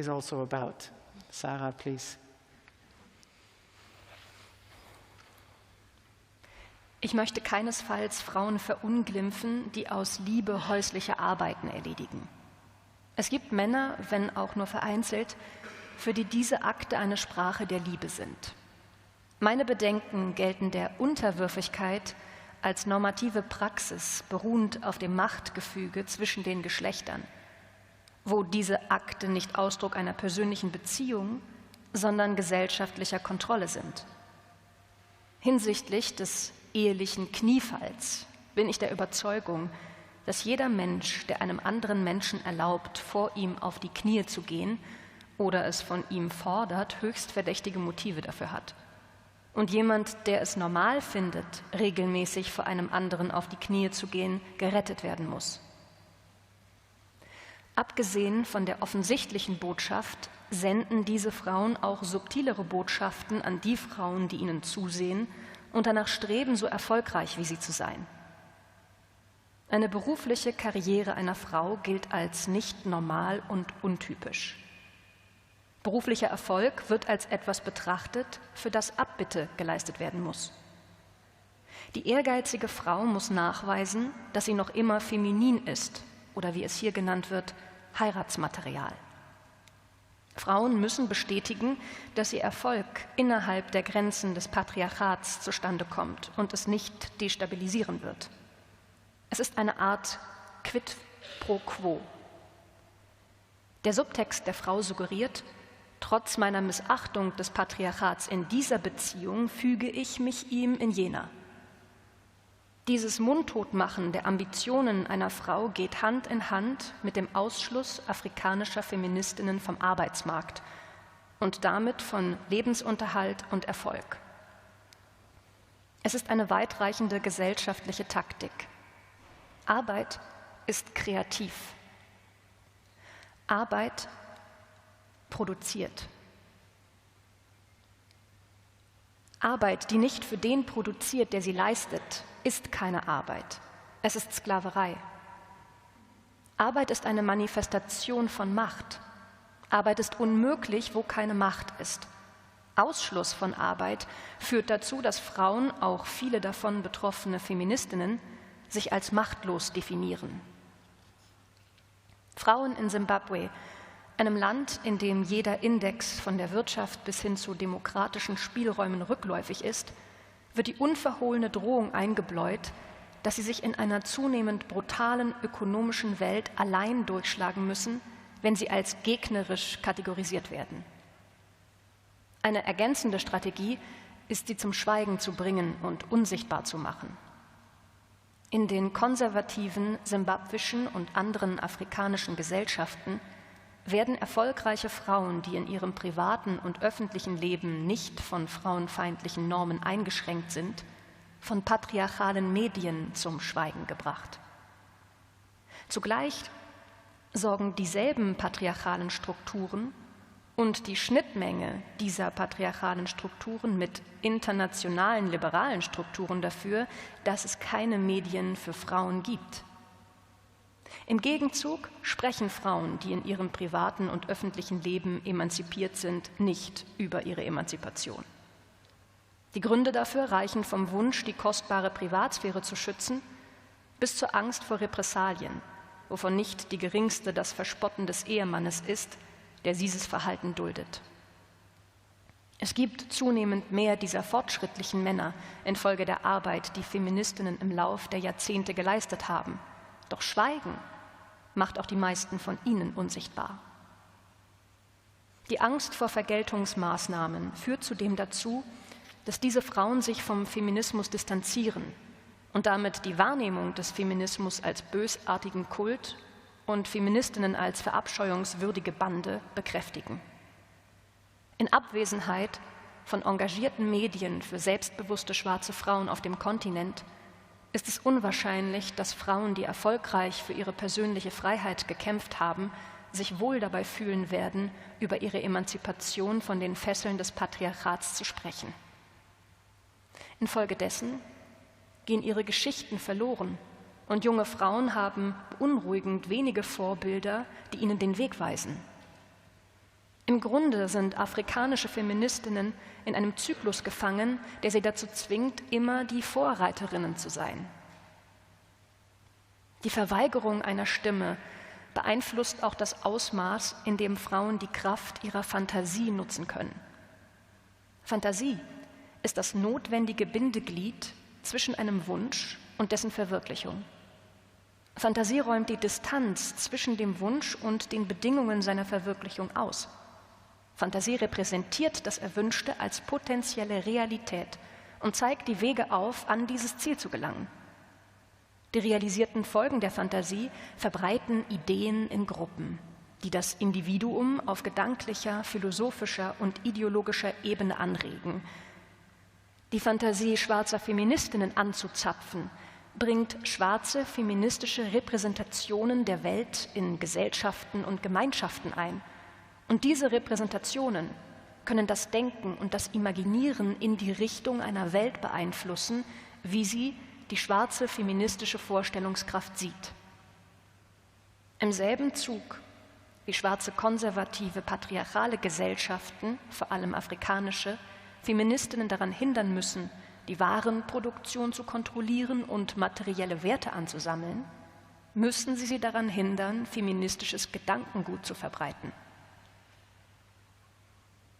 also about. Sarah, please. Ich möchte keinesfalls Frauen verunglimpfen, die aus Liebe häusliche Arbeiten erledigen. Es gibt Männer, wenn auch nur vereinzelt, für die diese Akte eine Sprache der Liebe sind. Meine Bedenken gelten der Unterwürfigkeit als normative Praxis, beruhend auf dem Machtgefüge zwischen den Geschlechtern, wo diese Akte nicht Ausdruck einer persönlichen Beziehung, sondern gesellschaftlicher Kontrolle sind. Hinsichtlich des ehelichen Kniefalls bin ich der Überzeugung, dass jeder Mensch, der einem anderen Menschen erlaubt, vor ihm auf die Knie zu gehen oder es von ihm fordert, höchst verdächtige Motive dafür hat. Und jemand, der es normal findet, regelmäßig vor einem anderen auf die Knie zu gehen, gerettet werden muss. Abgesehen von der offensichtlichen Botschaft senden diese Frauen auch subtilere Botschaften an die Frauen, die ihnen zusehen und danach streben, so erfolgreich wie sie zu sein. Eine berufliche Karriere einer Frau gilt als nicht normal und untypisch. Beruflicher Erfolg wird als etwas betrachtet, für das Abbitte geleistet werden muss. Die ehrgeizige Frau muss nachweisen, dass sie noch immer feminin ist oder, wie es hier genannt wird, Heiratsmaterial. Frauen müssen bestätigen, dass ihr Erfolg innerhalb der Grenzen des Patriarchats zustande kommt und es nicht destabilisieren wird. Es ist eine Art Quid pro quo. Der Subtext der Frau suggeriert, trotz meiner Missachtung des Patriarchats in dieser Beziehung füge ich mich ihm in jener. Dieses Mundtotmachen der Ambitionen einer Frau geht Hand in Hand mit dem Ausschluss afrikanischer Feministinnen vom Arbeitsmarkt und damit von Lebensunterhalt und Erfolg. Es ist eine weitreichende gesellschaftliche Taktik. Arbeit ist kreativ. Arbeit produziert. Arbeit, die nicht für den produziert, der sie leistet, ist keine Arbeit. Es ist Sklaverei. Arbeit ist eine Manifestation von Macht. Arbeit ist unmöglich, wo keine Macht ist. Ausschluss von Arbeit führt dazu, dass Frauen, auch viele davon betroffene Feministinnen, sich als machtlos definieren. Frauen in Simbabwe, einem Land, in dem jeder Index von der Wirtschaft bis hin zu demokratischen Spielräumen rückläufig ist, wird die unverhohlene Drohung eingebläut, dass sie sich in einer zunehmend brutalen ökonomischen Welt allein durchschlagen müssen, wenn sie als gegnerisch kategorisiert werden. Eine ergänzende Strategie ist, sie zum Schweigen zu bringen und unsichtbar zu machen. In den konservativen, simbabwischen und anderen afrikanischen Gesellschaften werden erfolgreiche Frauen, die in ihrem privaten und öffentlichen Leben nicht von frauenfeindlichen Normen eingeschränkt sind, von patriarchalen Medien zum Schweigen gebracht. Zugleich sorgen dieselben patriarchalen Strukturen und die Schnittmenge dieser patriarchalen Strukturen mit internationalen liberalen Strukturen dafür, dass es keine Medien für Frauen gibt. Im Gegenzug sprechen Frauen, die in ihrem privaten und öffentlichen Leben emanzipiert sind, nicht über ihre Emanzipation. Die Gründe dafür reichen vom Wunsch, die kostbare Privatsphäre zu schützen, bis zur Angst vor Repressalien, wovon nicht die geringste das Verspotten des Ehemannes ist, der dieses Verhalten duldet. Es gibt zunehmend mehr dieser fortschrittlichen Männer infolge der Arbeit, die Feministinnen im Lauf der Jahrzehnte geleistet haben. Doch Schweigen macht auch die meisten von ihnen unsichtbar. Die Angst vor Vergeltungsmaßnahmen führt zudem dazu, dass diese Frauen sich vom Feminismus distanzieren und damit die Wahrnehmung des Feminismus als bösartigen Kult und Feministinnen als verabscheuungswürdige Bande bekräftigen. In Abwesenheit von engagierten Medien für selbstbewusste schwarze Frauen auf dem Kontinent ist es unwahrscheinlich, dass Frauen, die erfolgreich für ihre persönliche Freiheit gekämpft haben, sich wohl dabei fühlen werden, über ihre Emanzipation von den Fesseln des Patriarchats zu sprechen. Infolgedessen gehen ihre Geschichten verloren und junge Frauen haben beunruhigend wenige Vorbilder, die ihnen den Weg weisen. Im Grunde sind afrikanische Feministinnen in einem Zyklus gefangen, der sie dazu zwingt, immer die Vorreiterinnen zu sein. Die Verweigerung einer Stimme beeinflusst auch das Ausmaß, in dem Frauen die Kraft ihrer Fantasie nutzen können. Fantasie ist das notwendige Bindeglied zwischen einem Wunsch und dessen Verwirklichung. Fantasie räumt die Distanz zwischen dem Wunsch und den Bedingungen seiner Verwirklichung aus. Fantasie repräsentiert das Erwünschte als potenzielle Realität und zeigt die Wege auf, an dieses Ziel zu gelangen. Die realisierten Folgen der Fantasie verbreiten Ideen in Gruppen, die das Individuum auf gedanklicher, philosophischer und ideologischer Ebene anregen. Die Fantasie schwarzer Feministinnen anzuzapfen, bringt schwarze feministische Repräsentationen der Welt in Gesellschaften und Gemeinschaften ein. Und diese Repräsentationen können das Denken und das Imaginieren in die Richtung einer Welt beeinflussen, wie sie die schwarze feministische Vorstellungskraft sieht. Im selben Zug wie schwarze konservative, patriarchale Gesellschaften, vor allem afrikanische, Feministinnen daran hindern müssen, die Warenproduktion zu kontrollieren und materielle Werte anzusammeln, müssen sie daran hindern, feministisches Gedankengut zu verbreiten.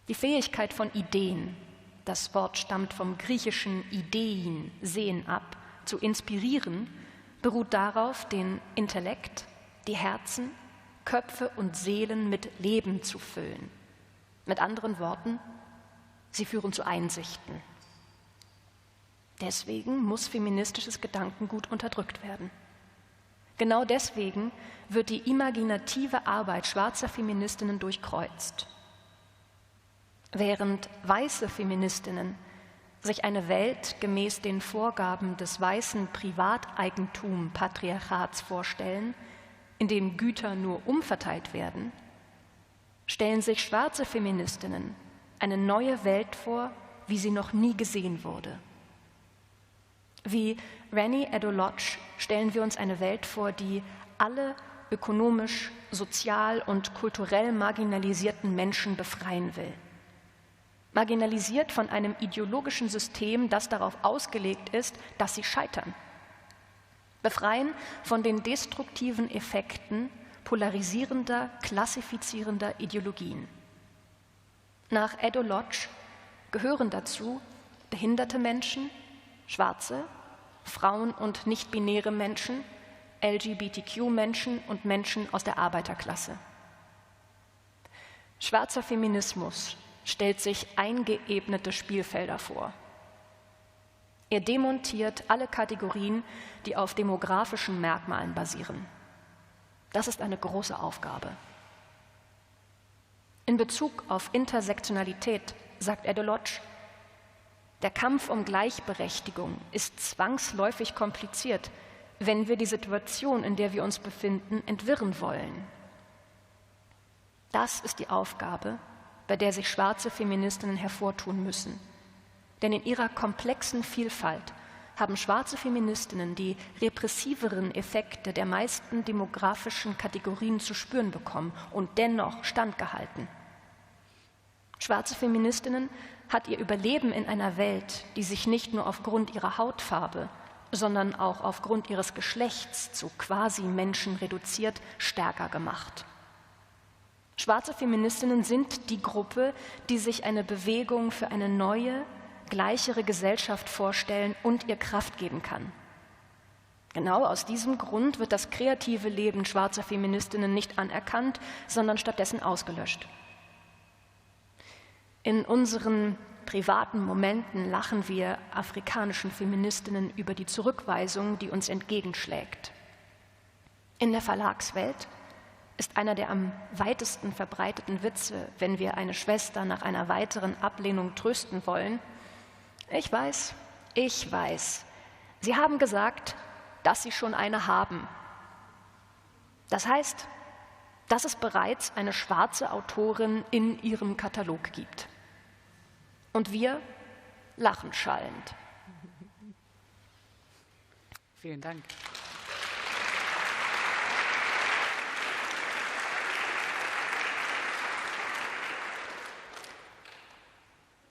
Die Fähigkeit von Ideen, das Wort stammt vom griechischen Idein, sehen ab, zu inspirieren, beruht darauf, den Intellekt, die Herzen, Köpfe und Seelen mit Leben zu füllen. Mit anderen Worten, sie führen zu Einsichten. Deswegen muss feministisches Gedankengut unterdrückt werden. Genau deswegen wird die imaginative Arbeit schwarzer Feministinnen durchkreuzt. Während weiße Feministinnen sich eine Welt gemäß den Vorgaben des weißen Privateigentum-Patriarchats vorstellen, in dem Güter nur umverteilt werden, stellen sich schwarze Feministinnen eine neue Welt vor, wie sie noch nie gesehen wurde. Wie Rennie Eddo-Lodge stellen wir uns eine Welt vor, die alle ökonomisch, sozial und kulturell marginalisierten Menschen befreien will. Marginalisiert von einem ideologischen System, das darauf ausgelegt ist, dass sie scheitern. Befreien von den destruktiven Effekten polarisierender, klassifizierender Ideologien. Nach Eddo-Lodge gehören dazu behinderte Menschen, Schwarze, Frauen und nicht-binäre Menschen, LGBTQ-Menschen und Menschen aus der Arbeiterklasse. Schwarzer Feminismus stellt sich eingeebnete Spielfelder vor. Er demontiert alle Kategorien, die auf demografischen Merkmalen basieren. Das ist eine große Aufgabe. In Bezug auf Intersektionalität sagt Eddo-Lodge, der Kampf um Gleichberechtigung ist zwangsläufig kompliziert, wenn wir die Situation, in der wir uns befinden, entwirren wollen. Das ist die Aufgabe, bei der sich schwarze Feministinnen hervortun müssen. Denn in ihrer komplexen Vielfalt haben schwarze Feministinnen die repressiveren Effekte der meisten demografischen Kategorien zu spüren bekommen und dennoch standgehalten. Schwarze Feministinnen hat ihr Überleben in einer Welt, die sich nicht nur aufgrund ihrer Hautfarbe, sondern auch aufgrund ihres Geschlechts zu Quasi-Menschen reduziert, stärker gemacht. Schwarze Feministinnen sind die Gruppe, die sich eine Bewegung für eine neue, gleichere Gesellschaft vorstellen und ihr Kraft geben kann. Genau aus diesem Grund wird das kreative Leben schwarzer Feministinnen nicht anerkannt, sondern stattdessen ausgelöscht. In unseren privaten Momenten lachen wir afrikanischen Feministinnen über die Zurückweisung, die uns entgegenschlägt. In der Verlagswelt ist einer der am weitesten verbreiteten Witze, wenn wir eine Schwester nach einer weiteren Ablehnung trösten wollen: Ich weiß, Sie haben gesagt, dass Sie schon eine haben. Das heißt, dass es bereits eine schwarze Autorin in Ihrem Katalog gibt. Und wir lachen schallend. Vielen Dank.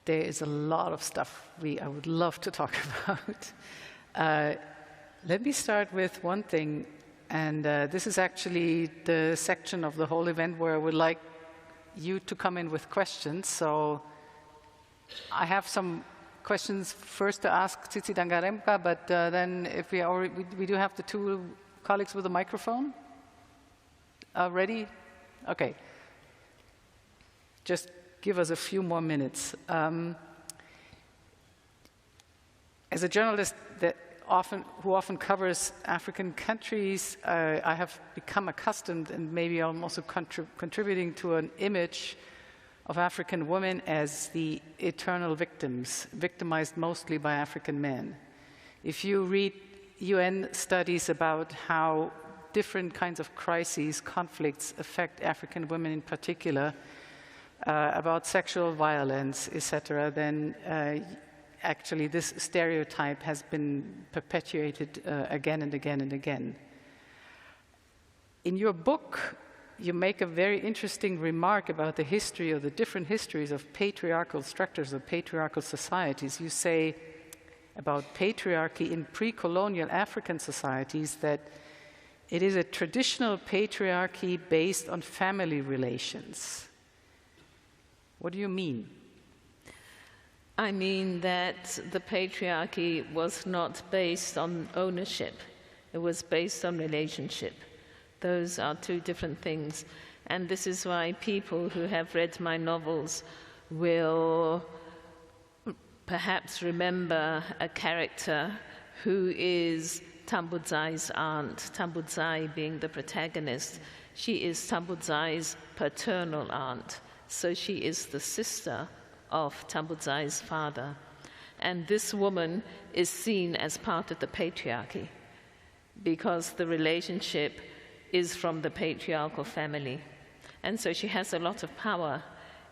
There is a lot of stuff I would love to talk about. Let me start with one thing, and this is actually the section of the whole event where I would like you to come in with questions. So I have some questions first to ask Tsitsi Dangarembga, but then if we do have the two colleagues with a microphone. Ready? Okay. Just give us a few more minutes. As a journalist who often covers African countries, I have become accustomed, and maybe I'm also contributing to an image of African women as the eternal victims, victimized mostly by African men. If you read UN studies about how different kinds of crises, conflicts affect African women in particular, about sexual violence, etc., then actually this stereotype has been perpetuated again and again and again. In your book, you make a very interesting remark about the history of the different histories of patriarchal structures of patriarchal societies. You say about patriarchy in pre-colonial African societies that it is a traditional patriarchy based on family relations. What do you mean? I mean that the patriarchy was not based on ownership. It was based on relationship. Those are two different things. And this is why people who have read my novels will perhaps remember a character who is Tambudzai's aunt, Tambudzai being the protagonist. She is Tambudzai's paternal aunt. So she is the sister of Tambudzai's father. And this woman is seen as part of the patriarchy because the relationship is from the patriarchal family. And so she has a lot of power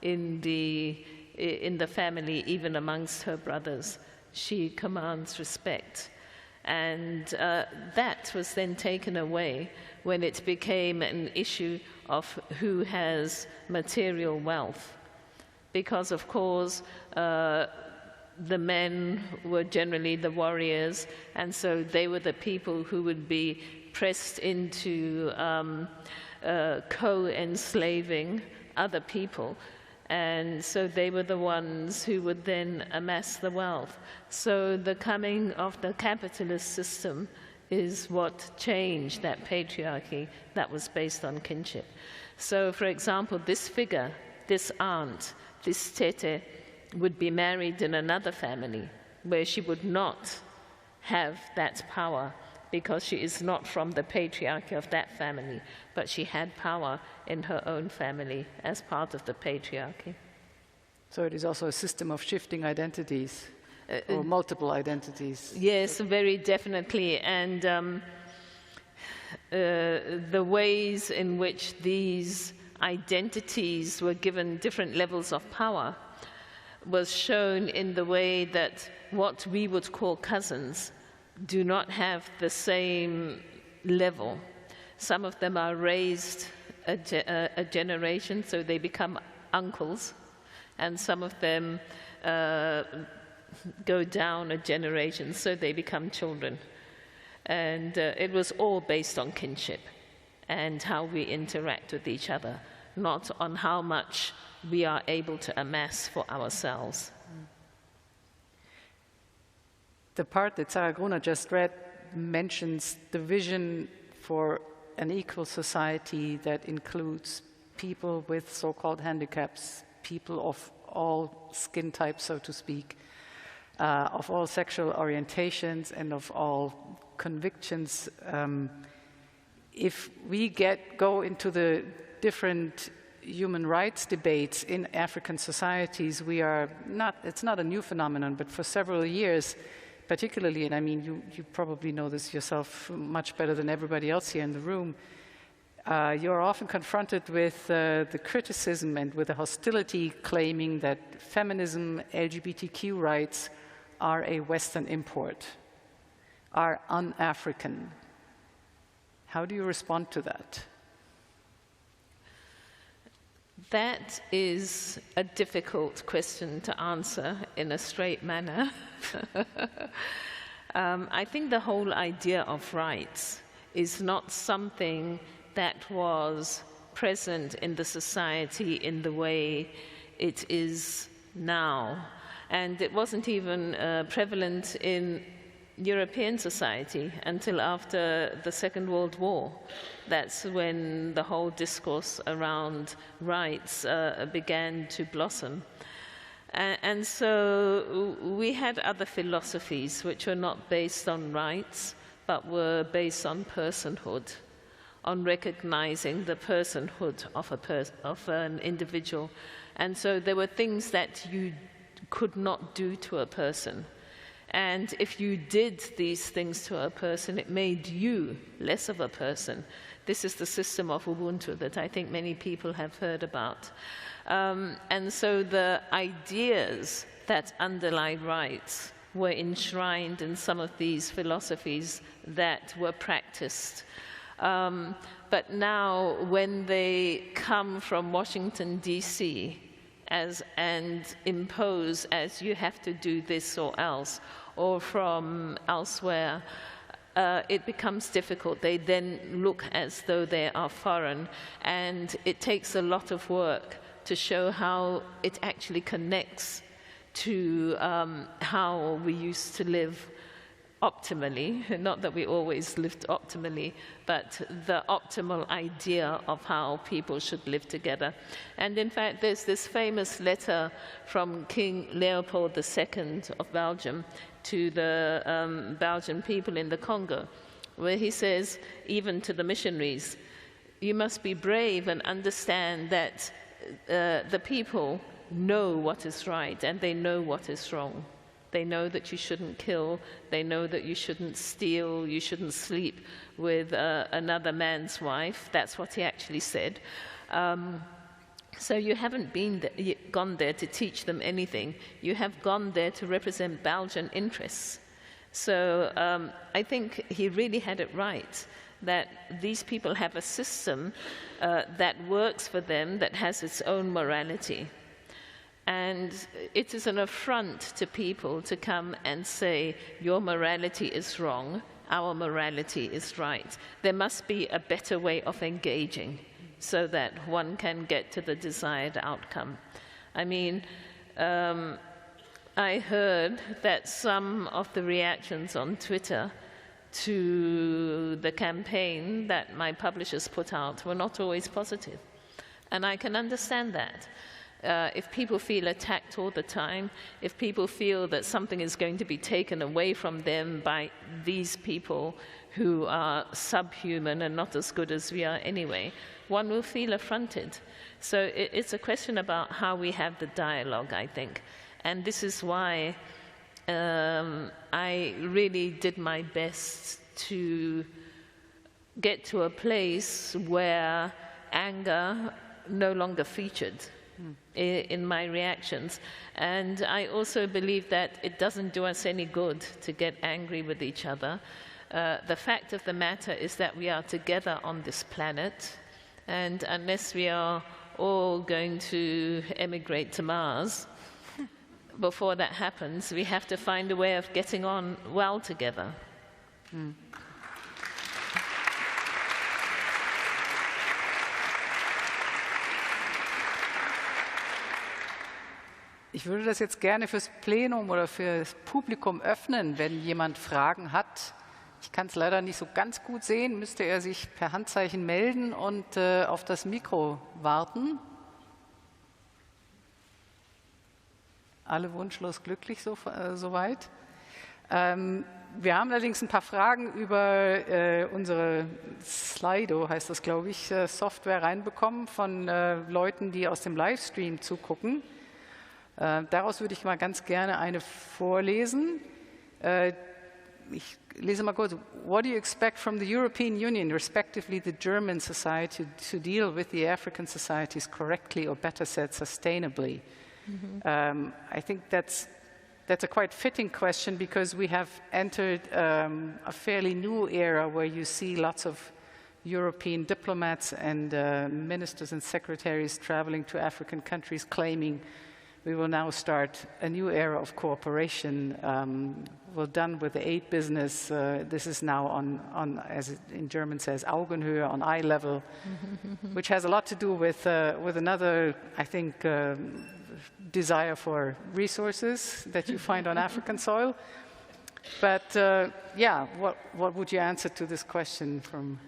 in the family, even amongst her brothers. She commands respect. And that was then taken away when it became an issue of who has material wealth. Because, of course, the men were generally the warriors, and so they were the people who would be pressed into co-enslaving other people. And so they were the ones who would then amass the wealth. So the coming of the capitalist system is what changed that patriarchy that was based on kinship. So, for example, this figure, this aunt, this tete, would be married in another family where she would not have that power because she is not from the patriarchy of that family, but she had power in her own family as part of the patriarchy. So it is also a system of shifting identities, or multiple identities. Yes, very definitely. And the ways in which these identities were given different levels of power was shown in the way that what we would call cousins do not have the same level. Some of them are raised a generation, so they become uncles, and some of them go down a generation, so they become children. And it was all based on kinship and how we interact with each other. not on how much we are able to amass for ourselves. The part that Sarah Gruner just read mentions the vision for an equal society that includes people with so-called handicaps, people of all skin types, so to speak, of all sexual orientations and of all convictions. If we go into the different human rights debates in African societies, it's not a new phenomenon, but for several years, particularly, and I mean, you probably know this yourself much better than everybody else here in the room, you're often confronted with the criticism and with the hostility claiming that feminism, LGBTQ rights are a Western import, are un-African. How do you respond to that? That is a difficult question to answer in a straight manner. I think the whole idea of rights is not something that was present in the society in the way it is now. And it wasn't even prevalent in European society until after the Second World War. That's when the whole discourse around rights began to blossom. And so we had other philosophies which were not based on rights, but were based on personhood, on recognizing the personhood of an individual. And so there were things that you could not do to a person. And if you did these things to a person, it made you less of a person. This is the system of Ubuntu that I think many people have heard about. And so the ideas that underlie rights were enshrined in some of these philosophies that were practiced. But now, when they come from Washington, D.C., and impose as you have to do this or else, or from elsewhere, it becomes difficult. They then look as though they are foreign, and it takes a lot of work to show how it actually connects to how we used to live optimally, not that we always lived optimally, but the optimal idea of how people should live together. And in fact, there's this famous letter from King Leopold II of Belgium to the Belgian people in the Congo, where he says, even to the missionaries, you must be brave and understand that the people know what is right and they know what is wrong. They know that you shouldn't kill. They know that you shouldn't steal. You shouldn't sleep with another man's wife. That's what he actually said. So you haven't gone there to teach them anything. You have gone there to represent Belgian interests. So I think he really had it right, that these people have a system that works for them, that has its own morality. And it is an affront to people to come and say, your morality is wrong, our morality is right. There must be a better way of engaging so that one can get to the desired outcome. I mean, I heard that some of the reactions on Twitter to the campaign that my publishers put out were not always positive. And I can understand that. If people feel attacked all the time, if people feel that something is going to be taken away from them by these people who are subhuman and not as good as we are anyway, one will feel affronted. So it's a question about how we have the dialogue, I think. And this is why I really did my best to get to a place where anger no longer featured in my reactions. And I also believe that it doesn't do us any good to get angry with each other. The fact of the matter is that we are together on this planet, and unless we are all going to emigrate to Mars, before that happens, we have to find a way of getting on well together. Ich würde das jetzt gerne fürs Plenum oder fürs Publikum öffnen, wenn jemand Fragen hat. Ich kann es leider nicht so ganz gut sehen, müsste er sich per Handzeichen melden und auf das Mikro warten. Alle wunschlos glücklich soweit. Wir haben allerdings ein paar Fragen über unsere Slido, heißt das, glaube ich, Software reinbekommen von Leuten, die aus dem Livestream zugucken. Daraus würde ich mal ganz gerne eine vorlesen. Ich lese mal kurz. What do you expect from the European Union, respectively the German society, to deal with the African societies correctly, or better said, sustainably? I think that's a quite fitting question, because we have entered a fairly new era where you see lots of European diplomats and ministers and secretaries traveling to African countries claiming we will now start a new era of cooperation. We're done with the aid business. This is now on, as it in German says, Augenhöhe, on eye level, which has a lot to do with another, I think, desire for resources that you find on African soil. But yeah, what would you answer to this question from?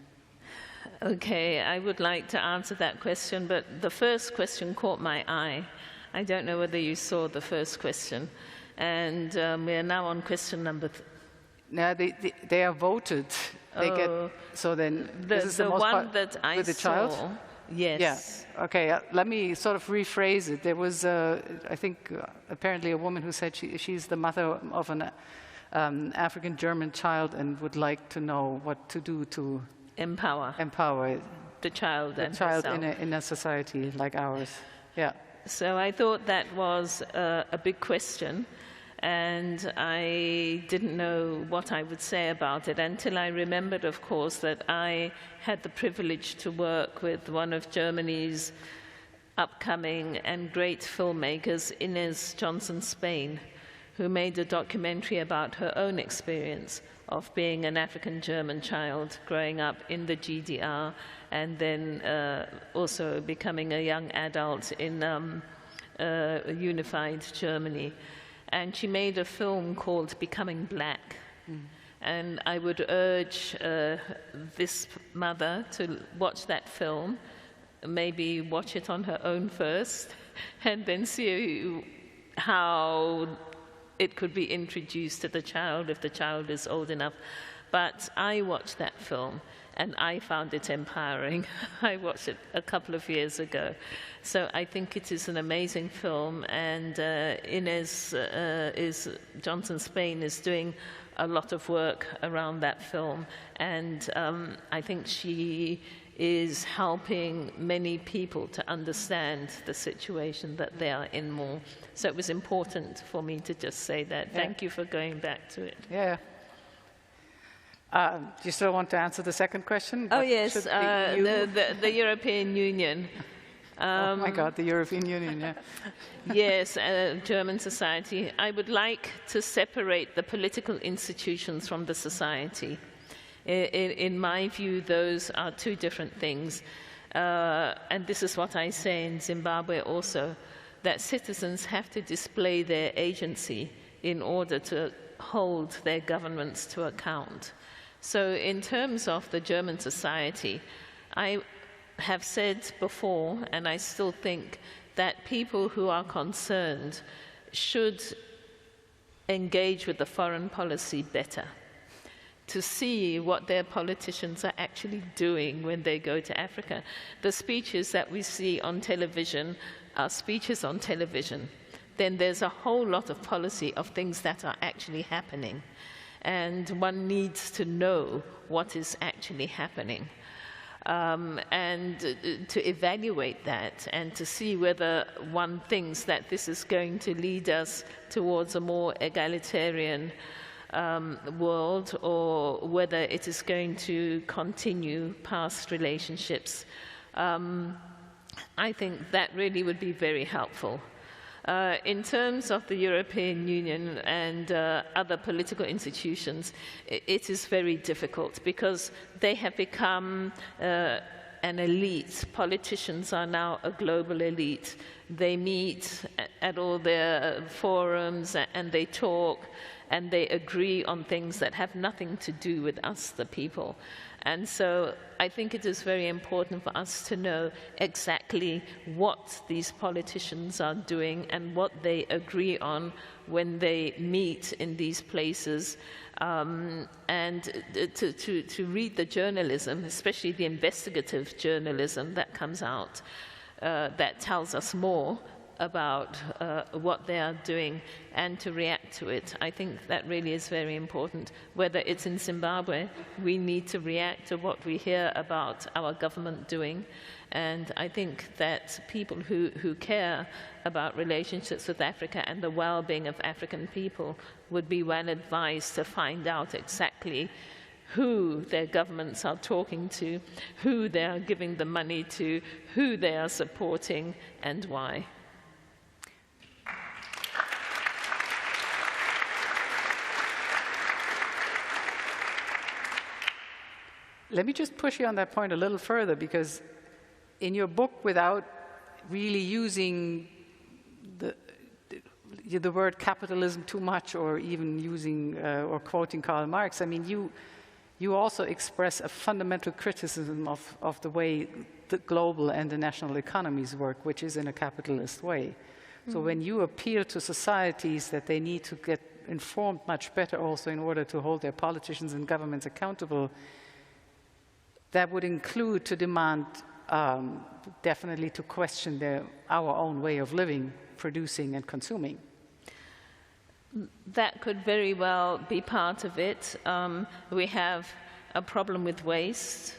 Okay, I would like to answer that question, but the first question caught my eye. I don't know whether you saw the first question. And we are now on question number No, they are voted. They get, so then this is the most one part that I with the saw. child? Yes. Yeah. Okay. Let me sort of rephrase it. There was, I think, apparently a woman who said she's the mother of an African German child and would like to know what to do to empower the child in a society like ours. Yeah. So I thought that was a big question, and I didn't know what I would say about it until I remembered, of course, that I had the privilege to work with one of Germany's upcoming and great filmmakers, Ines Johnson-Spain, who made a documentary about her own experience of being an African German child growing up in the GDR and then also becoming a young adult in unified Germany. And she made a film called Becoming Black. And I would urge this mother to watch that film, maybe watch it on her own first, and then see how it could be introduced to the child if the child is old enough. But I watched that film and I found it empowering. I watched it a couple of years ago. So I think it is an amazing film, and Ines Johnson-Spain is doing a lot of work around that film, and I think she is helping many people to understand the situation that they are in more. So it was important for me to just say that. Yeah. Thank you for going back to it. Yeah. Do you still want to answer the second question? Oh, yes, the European Union. Oh my God, the European Union, yeah. Yes, German society. I would like to separate the political institutions from the society. In my view, those are two different things. And this is what I say in Zimbabwe also, that citizens have to display their agency in order to hold their governments to account. So in terms of the German society, I have said before, and I still think, that people who are concerned should engage with the foreign policy better, to see what their politicians are actually doing when they go to Africa. The speeches that we see on television are speeches on television. Then there's a whole lot of policy of things that are actually happening. And one needs to know what is actually happening. And to evaluate that and to see whether one thinks that this is going to lead us towards a more egalitarian world, or whether it is going to continue past relationships. I think that really would be very helpful. In terms of the European Union and other political institutions, it is very difficult because they have become an elite. Politicians are now a global elite. They meet at all their forums and they talk and they agree on things that have nothing to do with us, the people. And so I think it is very important for us to know exactly what these politicians are doing and what they agree on when they meet in these places, and to read the journalism, especially the investigative journalism that comes out, that tells us more about what they are doing and to react to it. I think that really is very important. Whether it's in Zimbabwe, we need to react to what we hear about our government doing. And I think that people who care about relationships with Africa and the well-being of African people would be well advised to find out exactly who their governments are talking to, who they are giving the money to, who they are supporting, and why. Let me just push you on that point a little further, because in your book, without really using the word capitalism too much, or even using or quoting Karl Marx, I mean, you also express a fundamental criticism of the way the global and the national economies work, which is in a capitalist way. Mm-hmm. So when you appeal to societies that they need to get informed much better also in order to hold their politicians and governments accountable, that would include to demand, definitely to question our own way of living, producing and consuming. That could very well be part of it. We have a problem with waste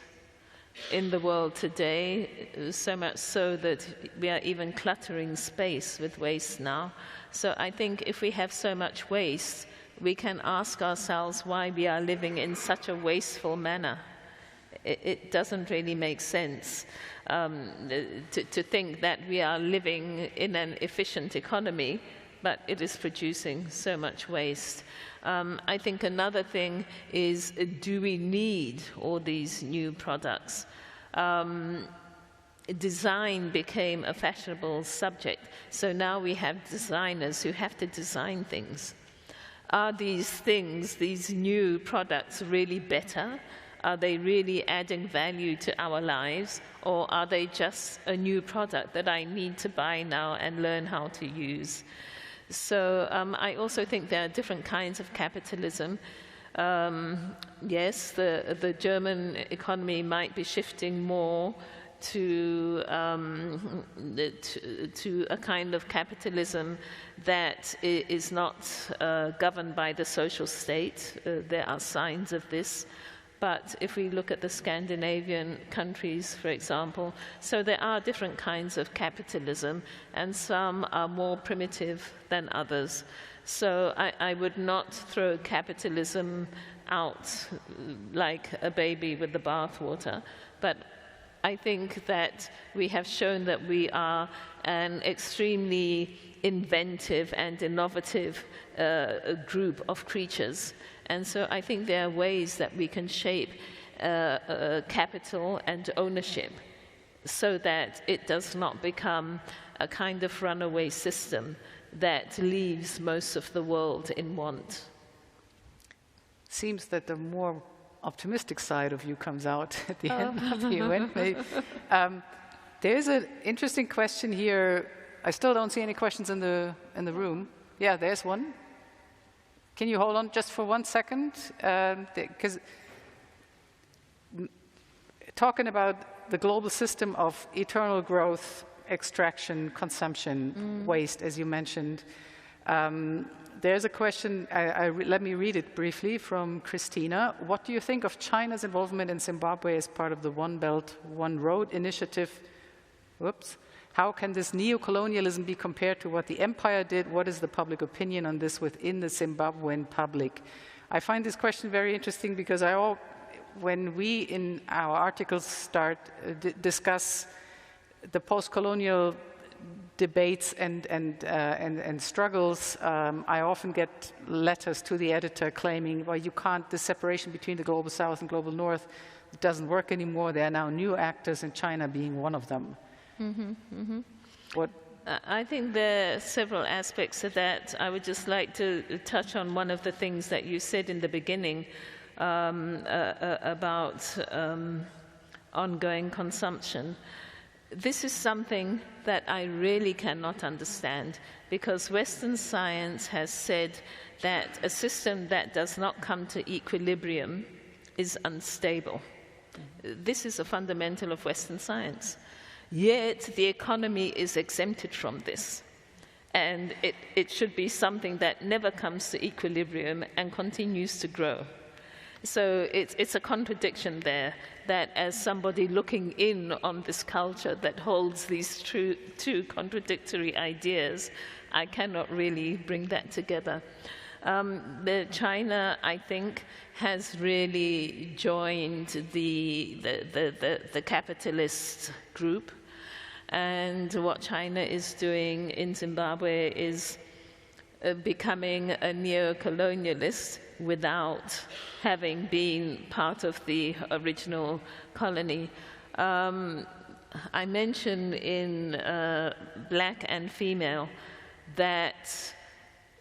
in the world today, so much so that we are even cluttering space with waste now. So I think if we have so much waste, we can ask ourselves why we are living in such a wasteful manner. It doesn't really make sense to think that we are living in an efficient economy, but it is producing so much waste. I think another thing is, do we need all these new products? Design became a fashionable subject, so now we have designers who have to design things. Are these things, these new products, really better? Are they really adding value to our lives, or are they just a new product that I need to buy now and learn how to use? So I also think there are different kinds of capitalism. Yes, the German economy might be shifting more to a kind of capitalism that is not governed by the social state. There are signs of this. But if we look at the Scandinavian countries, for example, so there are different kinds of capitalism, and some are more primitive than others. So I would not throw capitalism out like a baby with the bathwater, but I think that we have shown that we are an extremely inventive and innovative group of creatures. And so I think there are ways that we can shape capital and ownership so that it does not become a kind of runaway system that leaves most of the world in want. Seems that the more optimistic side of you comes out at the end of the event. There's an interesting question here. I still don't see any questions in the room. Yeah, there's one. Can you hold on just for 1 second? Because talking about the global system of eternal growth, extraction, consumption, waste, as you mentioned, there's a question, let me read it briefly from Christina. What do you think of China's involvement in Zimbabwe as part of the One Belt, One Road initiative? Whoops. How can this neo-colonialism be compared to what the empire did? What is the public opinion on this within the Zimbabwean public? I find this question very interesting because when we in our articles start discuss the post-colonial debates and struggles, I often get letters to the editor claiming, well, you can't, the separation between the global south and global north, it doesn't work anymore. There are now new actors, in China being one of them. What? I think there are several aspects of that. I would just like to touch on one of the things that you said in the beginning about ongoing consumption. This is something that I really cannot understand, because Western science has said that a system that does not come to equilibrium is unstable. This is a fundamental of Western science. Yet the economy is exempted from this. And it should be something that never comes to equilibrium and continues to grow. So it's a contradiction there, that as somebody looking in on this culture that holds these two contradictory ideas, I cannot really bring that together. China, I think, has really joined the capitalist group, and what China is doing in Zimbabwe is becoming a neo-colonialist without having been part of the original colony. I mentioned in Black and Female that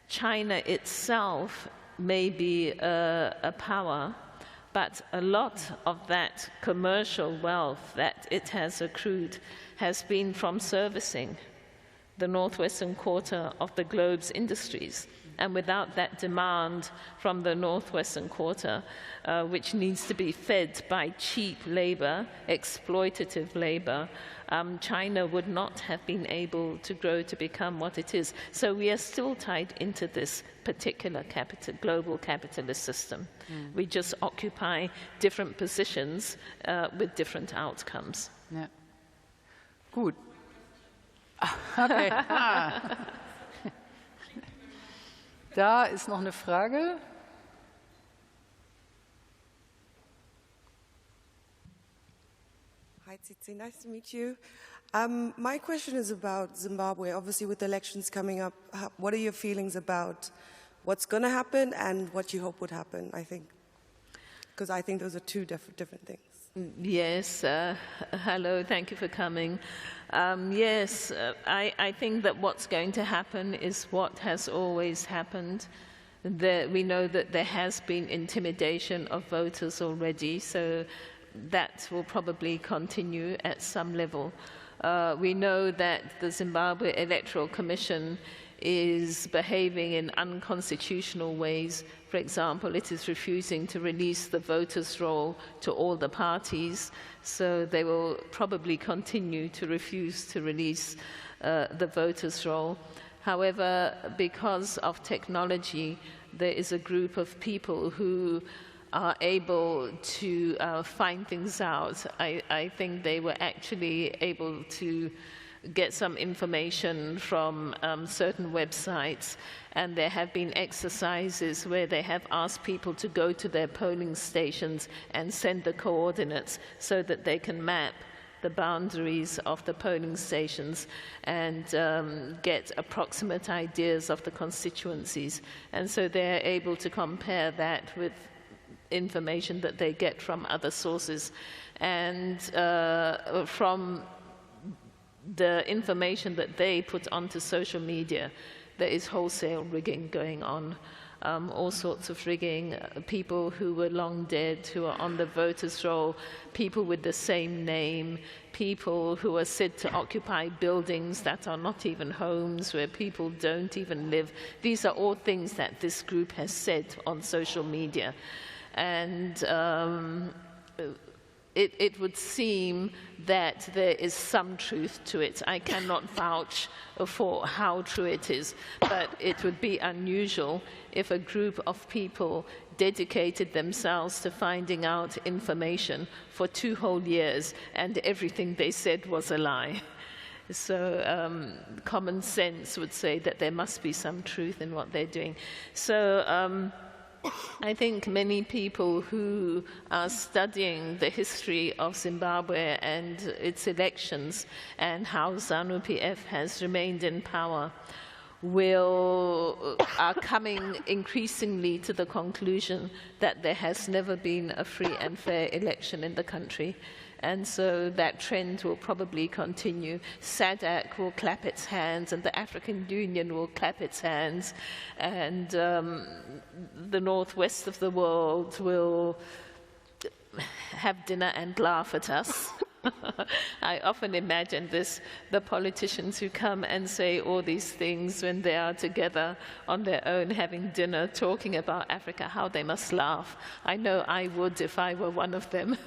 China itself may be a power, but a lot of that commercial wealth that it has accrued has been from servicing the northwestern quarter of the globe's industries. And without that demand from the northwestern quarter, which needs to be fed by cheap labor, exploitative labor, China would not have been able to grow to become what it is. So we are still tied into this particular global capitalist system. We just occupy different positions with different outcomes. Ja. Gut. Okay. Da ist noch eine Frage. Hi, Tsitsi. Nice to meet you. My question is about Zimbabwe. Obviously, with elections coming up, what are your feelings about what's going to happen and what you hope would happen, I think? Because I think those are two different things. Yes, hello, thank you for coming. Yes, I think that what's going to happen is what has always happened. We know that there has been intimidation of voters already, so that will probably continue at some level. We know that the Zimbabwe Electoral Commission is behaving in unconstitutional ways. For example, it is refusing to release the voters' roll to all the parties, so they will probably continue to refuse to release the voters' roll. However, because of technology, there is a group of people who are able to find things out. I think they were actually able to get some information from certain websites, and there have been exercises where they have asked people to go to their polling stations and send the coordinates so that they can map the boundaries of the polling stations and get approximate ideas of the constituencies. And so they're able to compare that with information that they get from other sources. And from the information that they put onto social media, there is wholesale rigging going on, all sorts of rigging, people who were long dead, who are on the voters' roll, people with the same name, people who are said to occupy buildings that are not even homes, where people don't even live. These are all things that this group has said on social media. And it would seem that there is some truth to it. I cannot vouch for how true it is, but it would be unusual if a group of people dedicated themselves to finding out information for 2 whole years and everything they said was a lie. So common sense would say that there must be some truth in what they're doing. So I think many people who are studying the history of Zimbabwe and its elections and how ZANU-PF has remained in power are coming increasingly to the conclusion that there has never been a free and fair election in the country. And so that trend will probably continue. SADC will clap its hands, and the African Union will clap its hands, and the northwest of the world will have dinner and laugh at us. I often imagine this, the politicians who come and say all these things when they are together on their own having dinner, talking about Africa, how they must laugh. I know I would if I were one of them.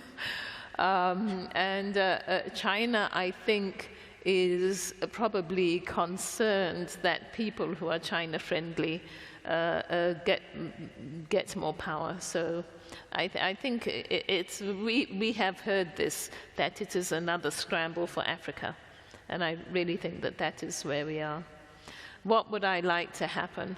China, I think, is probably concerned that people who are China-friendly get more power. So I think we have heard this, that it is another scramble for Africa. And I really think that that is where we are. What would I like to happen?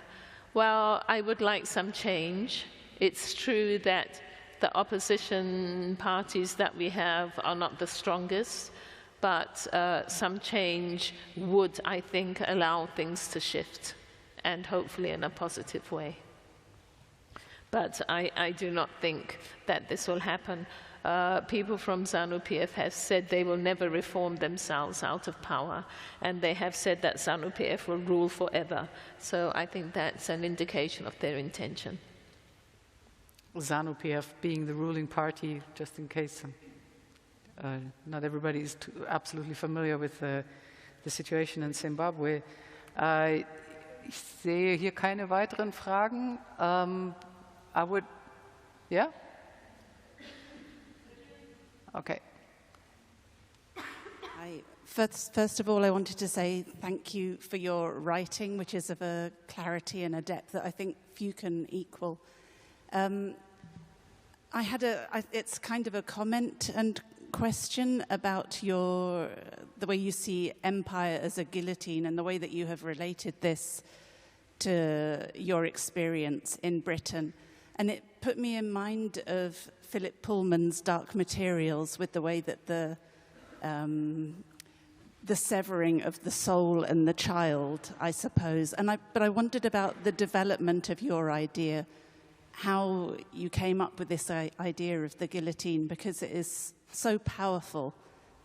Well, I would like some change. It's true that the opposition parties that we have are not the strongest, but some change would, I think, allow things to shift, and hopefully in a positive way. But I do not think that this will happen. People from ZANU-PF have said they will never reform themselves out of power, and they have said that ZANU-PF will rule forever. So I think that's an indication of their intention. ZANU-PF being the ruling party, just in case not everybody is absolutely familiar with the situation in Zimbabwe. Ich sehe hier keine weiteren Fragen. I would, yeah? Okay. First of all, I wanted to say thank you for your writing, which is of a clarity and a depth that I think few can equal. It's kind of a comment and question about the way you see empire as a guillotine and the way that you have related this to your experience in Britain. And it put me in mind of Philip Pullman's Dark Materials, with the way that the severing of the soul and the child, I suppose. But I wondered about the development of your idea, how you came up with this idea of the guillotine, because it is so powerful,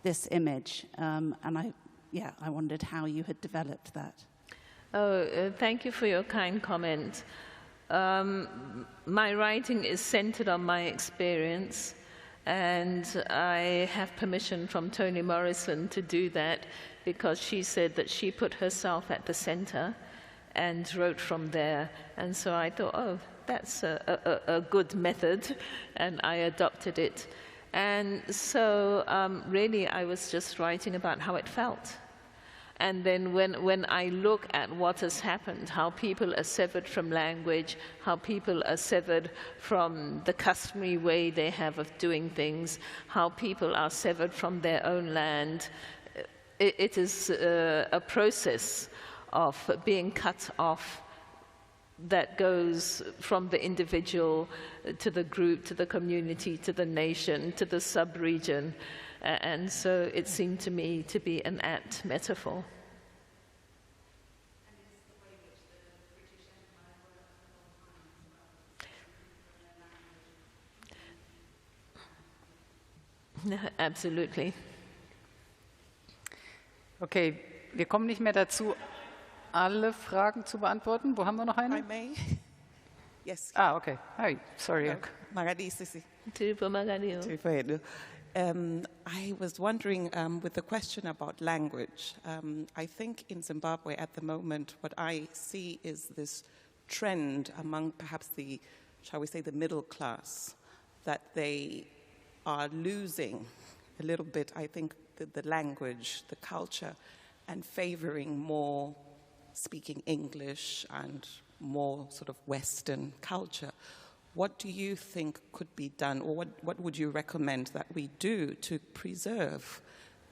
this image. And I wondered how you had developed that. Thank you for your kind comment. My writing is centered on my experience, and I have permission from Toni Morrison to do that, because she said that she put herself at the center and wrote from there. And so I thought, oh, that's a good method, and I adopted it. And so really I was just writing about how it felt. And then when I look at what has happened, how people are severed from language, how people are severed from the customary way they have of doing things, how people are severed from their own land, it is a process of being cut off that goes from the individual to the group, to the community, to the nation, to the sub-region. And so it seemed to me to be an apt metaphor. Absolutely. Okay, wir kommen nicht mehr dazu, alle Fragen zu beantworten. Wo haben wir noch eine? I may. Yes. Ah, okay. Hi, sorry. Magadi Sisi. I was wondering, with the question about language, I think in Zimbabwe at the moment, what I see is this trend among perhaps the, shall we say, the middle class, that they are losing a little bit, I think, the language, the culture, and favoring more speaking English and more sort of Western culture. What do you think could be done, or what would you recommend that we do to preserve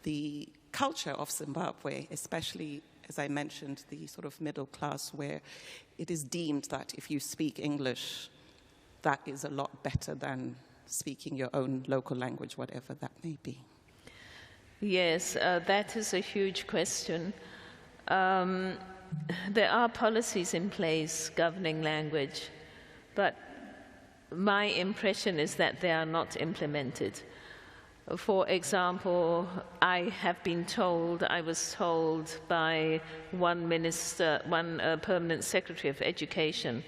the culture of Zimbabwe, especially, as I mentioned, the sort of middle class, where it is deemed that if you speak English, that is a lot better than speaking your own local language, whatever that may be? Yes, that is a huge question. there are policies in place governing language, but my impression is that they are not implemented. For example, I was told by one permanent secretary of education,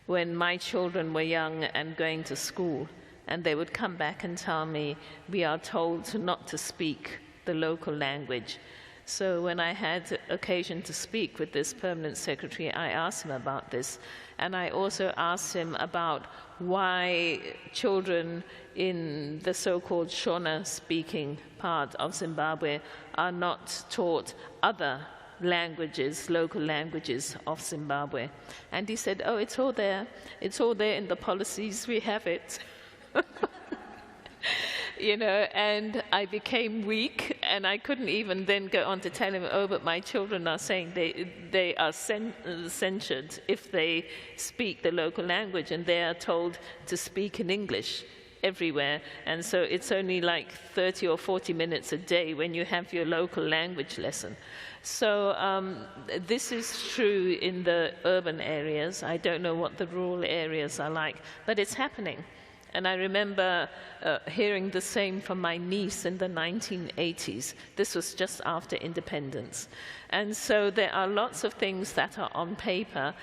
when my children were young and going to school, and they would come back and tell me, we are told not to speak the local language. So when I had occasion to speak with this permanent secretary, I asked him about this. And I also asked him about why children in the so-called Shona-speaking part of Zimbabwe are not taught other languages, local languages of Zimbabwe. And he said, oh, it's all there. It's all there in the policies. We have it. You know, and I became weak, and I couldn't even then go on to tell him, oh, but my children are saying they are censured if they speak the local language, and they are told to speak in English everywhere. And so it's only like 30 or 40 minutes a day when you have your local language lesson. So this is true in the urban areas. I don't know what the rural areas are like, but it's happening. And I remember hearing the same from my niece in the 1980s. This was just after independence. And so there are lots of things that are on paper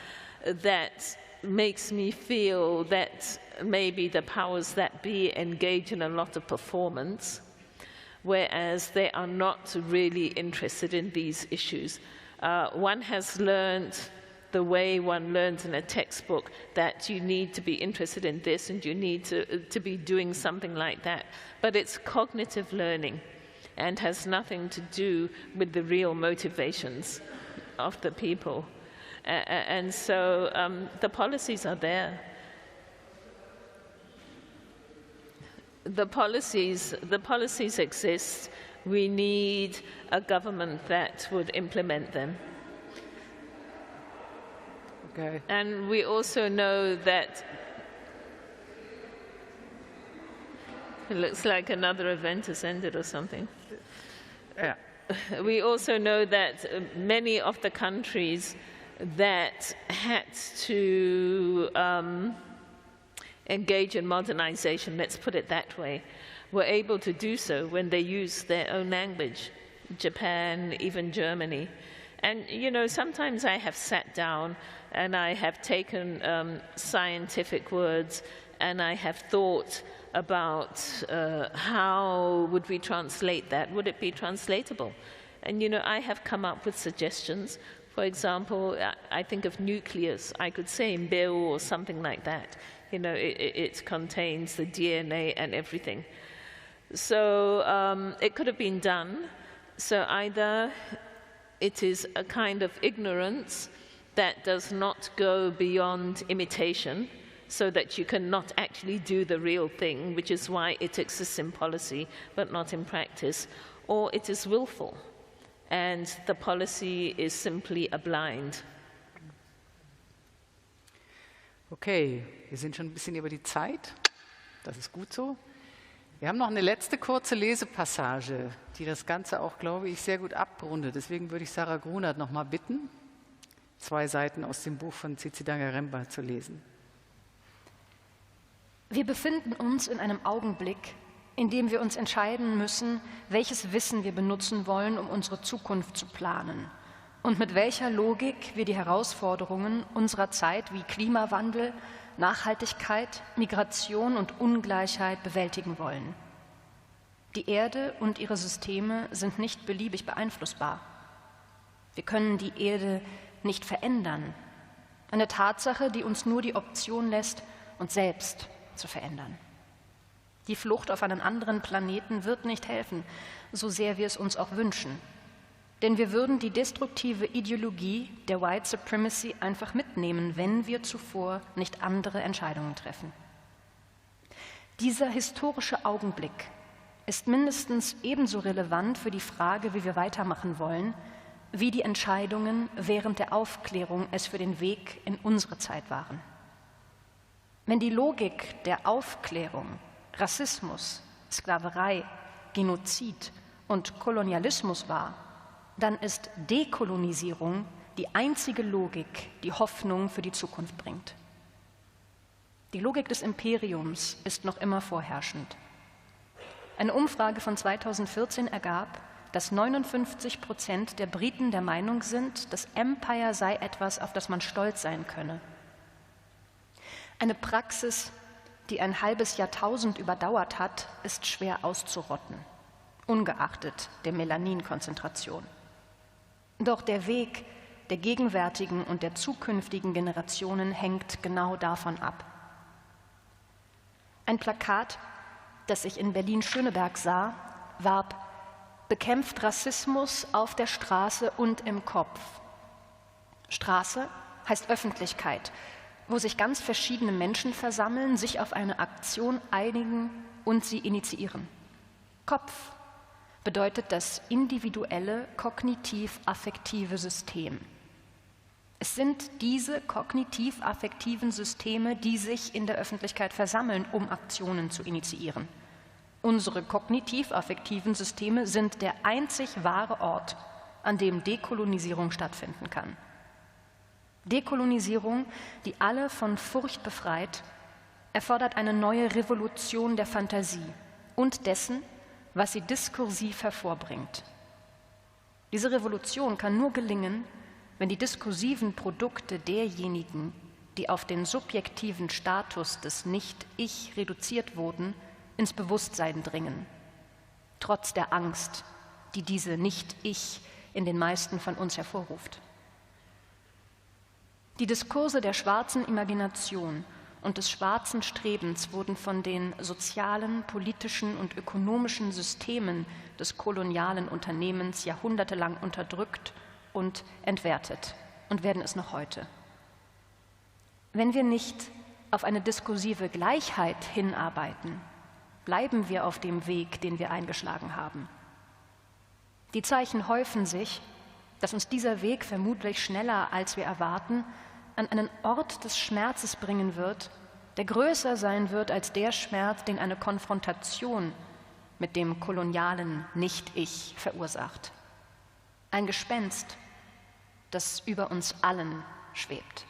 that makes me feel that maybe the powers that be engage in a lot of performance, whereas they are not really interested in these issues. One has learned the way one learns in a textbook that you need to be interested in this and you need to be doing something like that. But it's cognitive learning and has nothing to do with the real motivations of the people. And so the policies are there. The policies exist. We need a government that would implement them. Okay. And we also know that it looks like another event has ended or something. Yeah. We also know that many of the countries that had to engage in modernization, let's put it that way, were able to do so when they used their own language. Japan, even Germany. And, you know, sometimes I have sat down and I have taken scientific words and I have thought about how would we translate that? Would it be translatable? And, you know, I have come up with suggestions. For example, I think of nucleus. I could say mbeu or something like that. You know, it contains the DNA and everything. So it could have been done. So either it is a kind of ignorance that does not go beyond imitation, so that you cannot actually do the real thing, which is why it exists in policy but not in practice, or it is willful, and the policy is simply a blind. Okay, wir sind schon ein bisschen über die Zeit. Das ist gut so. Wir haben noch eine letzte kurze Lesepassage, die das Ganze auch, glaube ich, sehr gut abrundet. Deswegen würde ich Sarah Grunert noch mal bitten, 2 Seiten aus dem Buch von Tsitsi Dangarembga zu lesen. Wir befinden uns in einem Augenblick, in dem wir uns entscheiden müssen, welches Wissen wir benutzen wollen, um unsere Zukunft zu planen und mit welcher Logik wir die Herausforderungen unserer Zeit wie Klimawandel, Nachhaltigkeit, Migration und Ungleichheit bewältigen wollen. Die Erde und ihre Systeme sind nicht beliebig beeinflussbar. Wir können die Erde nicht verändern. Eine Tatsache, die uns nur die Option lässt, uns selbst zu verändern. Die Flucht auf einen anderen Planeten wird nicht helfen, so sehr wir es uns auch wünschen. Denn wir würden die destruktive Ideologie der White Supremacy einfach mitnehmen, wenn wir zuvor nicht andere Entscheidungen treffen. Dieser historische Augenblick ist mindestens ebenso relevant für die Frage, wie wir weitermachen wollen, wie die Entscheidungen während der Aufklärung es für den Weg in unsere Zeit waren. Wenn die Logik der Aufklärung Rassismus, Sklaverei, Genozid und Kolonialismus war, dann ist Dekolonisierung die einzige Logik, die Hoffnung für die Zukunft bringt. Die Logik des Imperiums ist noch immer vorherrschend. Eine Umfrage von 2014 ergab, dass 59% der Briten der Meinung sind, das Empire sei etwas, auf das man stolz sein könne. Eine Praxis, die ein halbes Jahrtausend überdauert hat, ist schwer auszurotten, ungeachtet der Melaninkonzentration. Doch der Weg der gegenwärtigen und der zukünftigen Generationen hängt genau davon ab. Ein Plakat, das ich in Berlin-Schöneberg sah, warb: Bekämpft Rassismus auf der Straße und im Kopf. Straße heißt Öffentlichkeit, wo sich ganz verschiedene Menschen versammeln, sich auf eine Aktion einigen und sie initiieren. Kopf bedeutet das individuelle kognitiv-affektive System. Es sind diese kognitiv-affektiven Systeme, die sich in der Öffentlichkeit versammeln, um Aktionen zu initiieren. Unsere kognitiv-affektiven Systeme sind der einzig wahre Ort, an dem Dekolonisierung stattfinden kann. Dekolonisierung, die alle von Furcht befreit, erfordert eine neue Revolution der Fantasie und dessen, was sie diskursiv hervorbringt. Diese Revolution kann nur gelingen, wenn die diskursiven Produkte derjenigen, die auf den subjektiven Status des Nicht-Ich reduziert wurden, ins Bewusstsein dringen, trotz der Angst, die diese Nicht-Ich in den meisten von uns hervorruft. Die Diskurse der schwarzen Imagination und des schwarzen Strebens wurden von den sozialen, politischen und ökonomischen Systemen des kolonialen Unternehmens jahrhundertelang unterdrückt und entwertet und werden es noch heute. Wenn wir nicht auf eine diskursive Gleichheit hinarbeiten, bleiben wir auf dem Weg, den wir eingeschlagen haben. Die Zeichen häufen sich, dass uns dieser Weg vermutlich schneller, als wir erwarten, an einen Ort des Schmerzes bringen wird, der größer sein wird als der Schmerz, den eine Konfrontation mit dem kolonialen Nicht-Ich verursacht. Ein Gespenst, das über uns allen schwebt.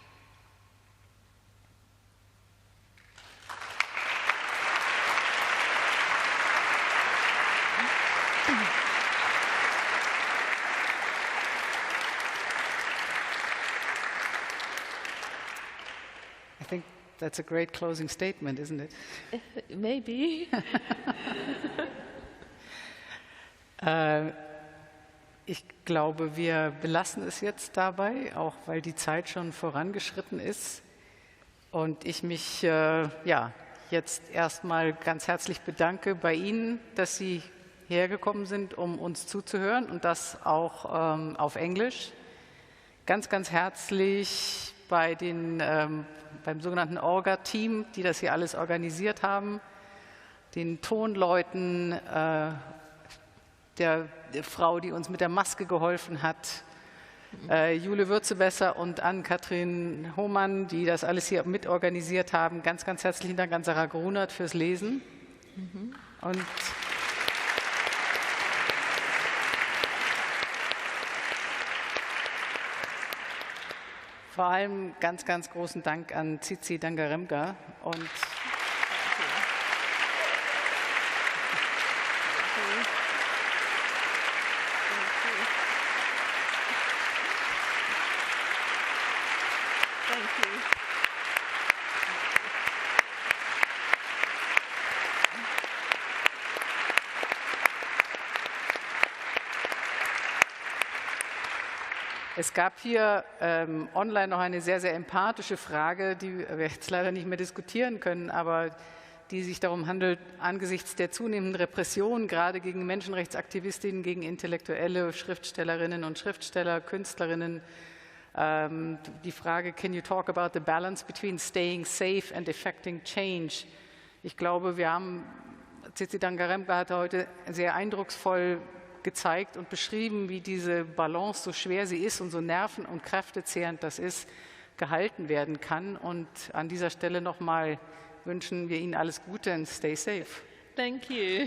I think that's a great closing statement, isn't it? Maybe. Ich glaube, wir belassen es jetzt dabei, auch weil die Zeit schon vorangeschritten ist. Und ich mich jetzt erstmal ganz herzlich bedanke bei Ihnen, dass Sie hergekommen sind, um uns zuzuhören, und das auch auf Englisch. Ganz, ganz herzlich beim sogenannten Orga-Team, die das hier alles organisiert haben, den Tonleuten, der Frau, die uns mit der Maske geholfen hat, Jule Würzebesser und Ann-Kathrin Hohmann, die das alles hier mitorganisiert haben. Ganz, ganz herzlichen Dank an Sarah Grunert fürs Lesen. Und vor allem ganz, ganz großen Dank an Tsitsi Dangarembga und es gab hier online noch eine sehr, sehr empathische Frage, die wir jetzt leider nicht mehr diskutieren können, aber die sich darum handelt, angesichts der zunehmenden Repression, gerade gegen Menschenrechtsaktivistinnen, gegen intellektuelle Schriftstellerinnen und Schriftsteller, Künstlerinnen, die Frage, can you talk about the balance between staying safe and effecting change? Ich glaube, Tsitsi Dangarembga hatte heute sehr eindrucksvoll gezeigt und beschrieben, wie diese Balance, so schwer sie ist und so nerven- und kräftezehrend das ist, gehalten werden kann. Und an dieser Stelle nochmal wünschen wir Ihnen alles Gute und stay safe. Thank you.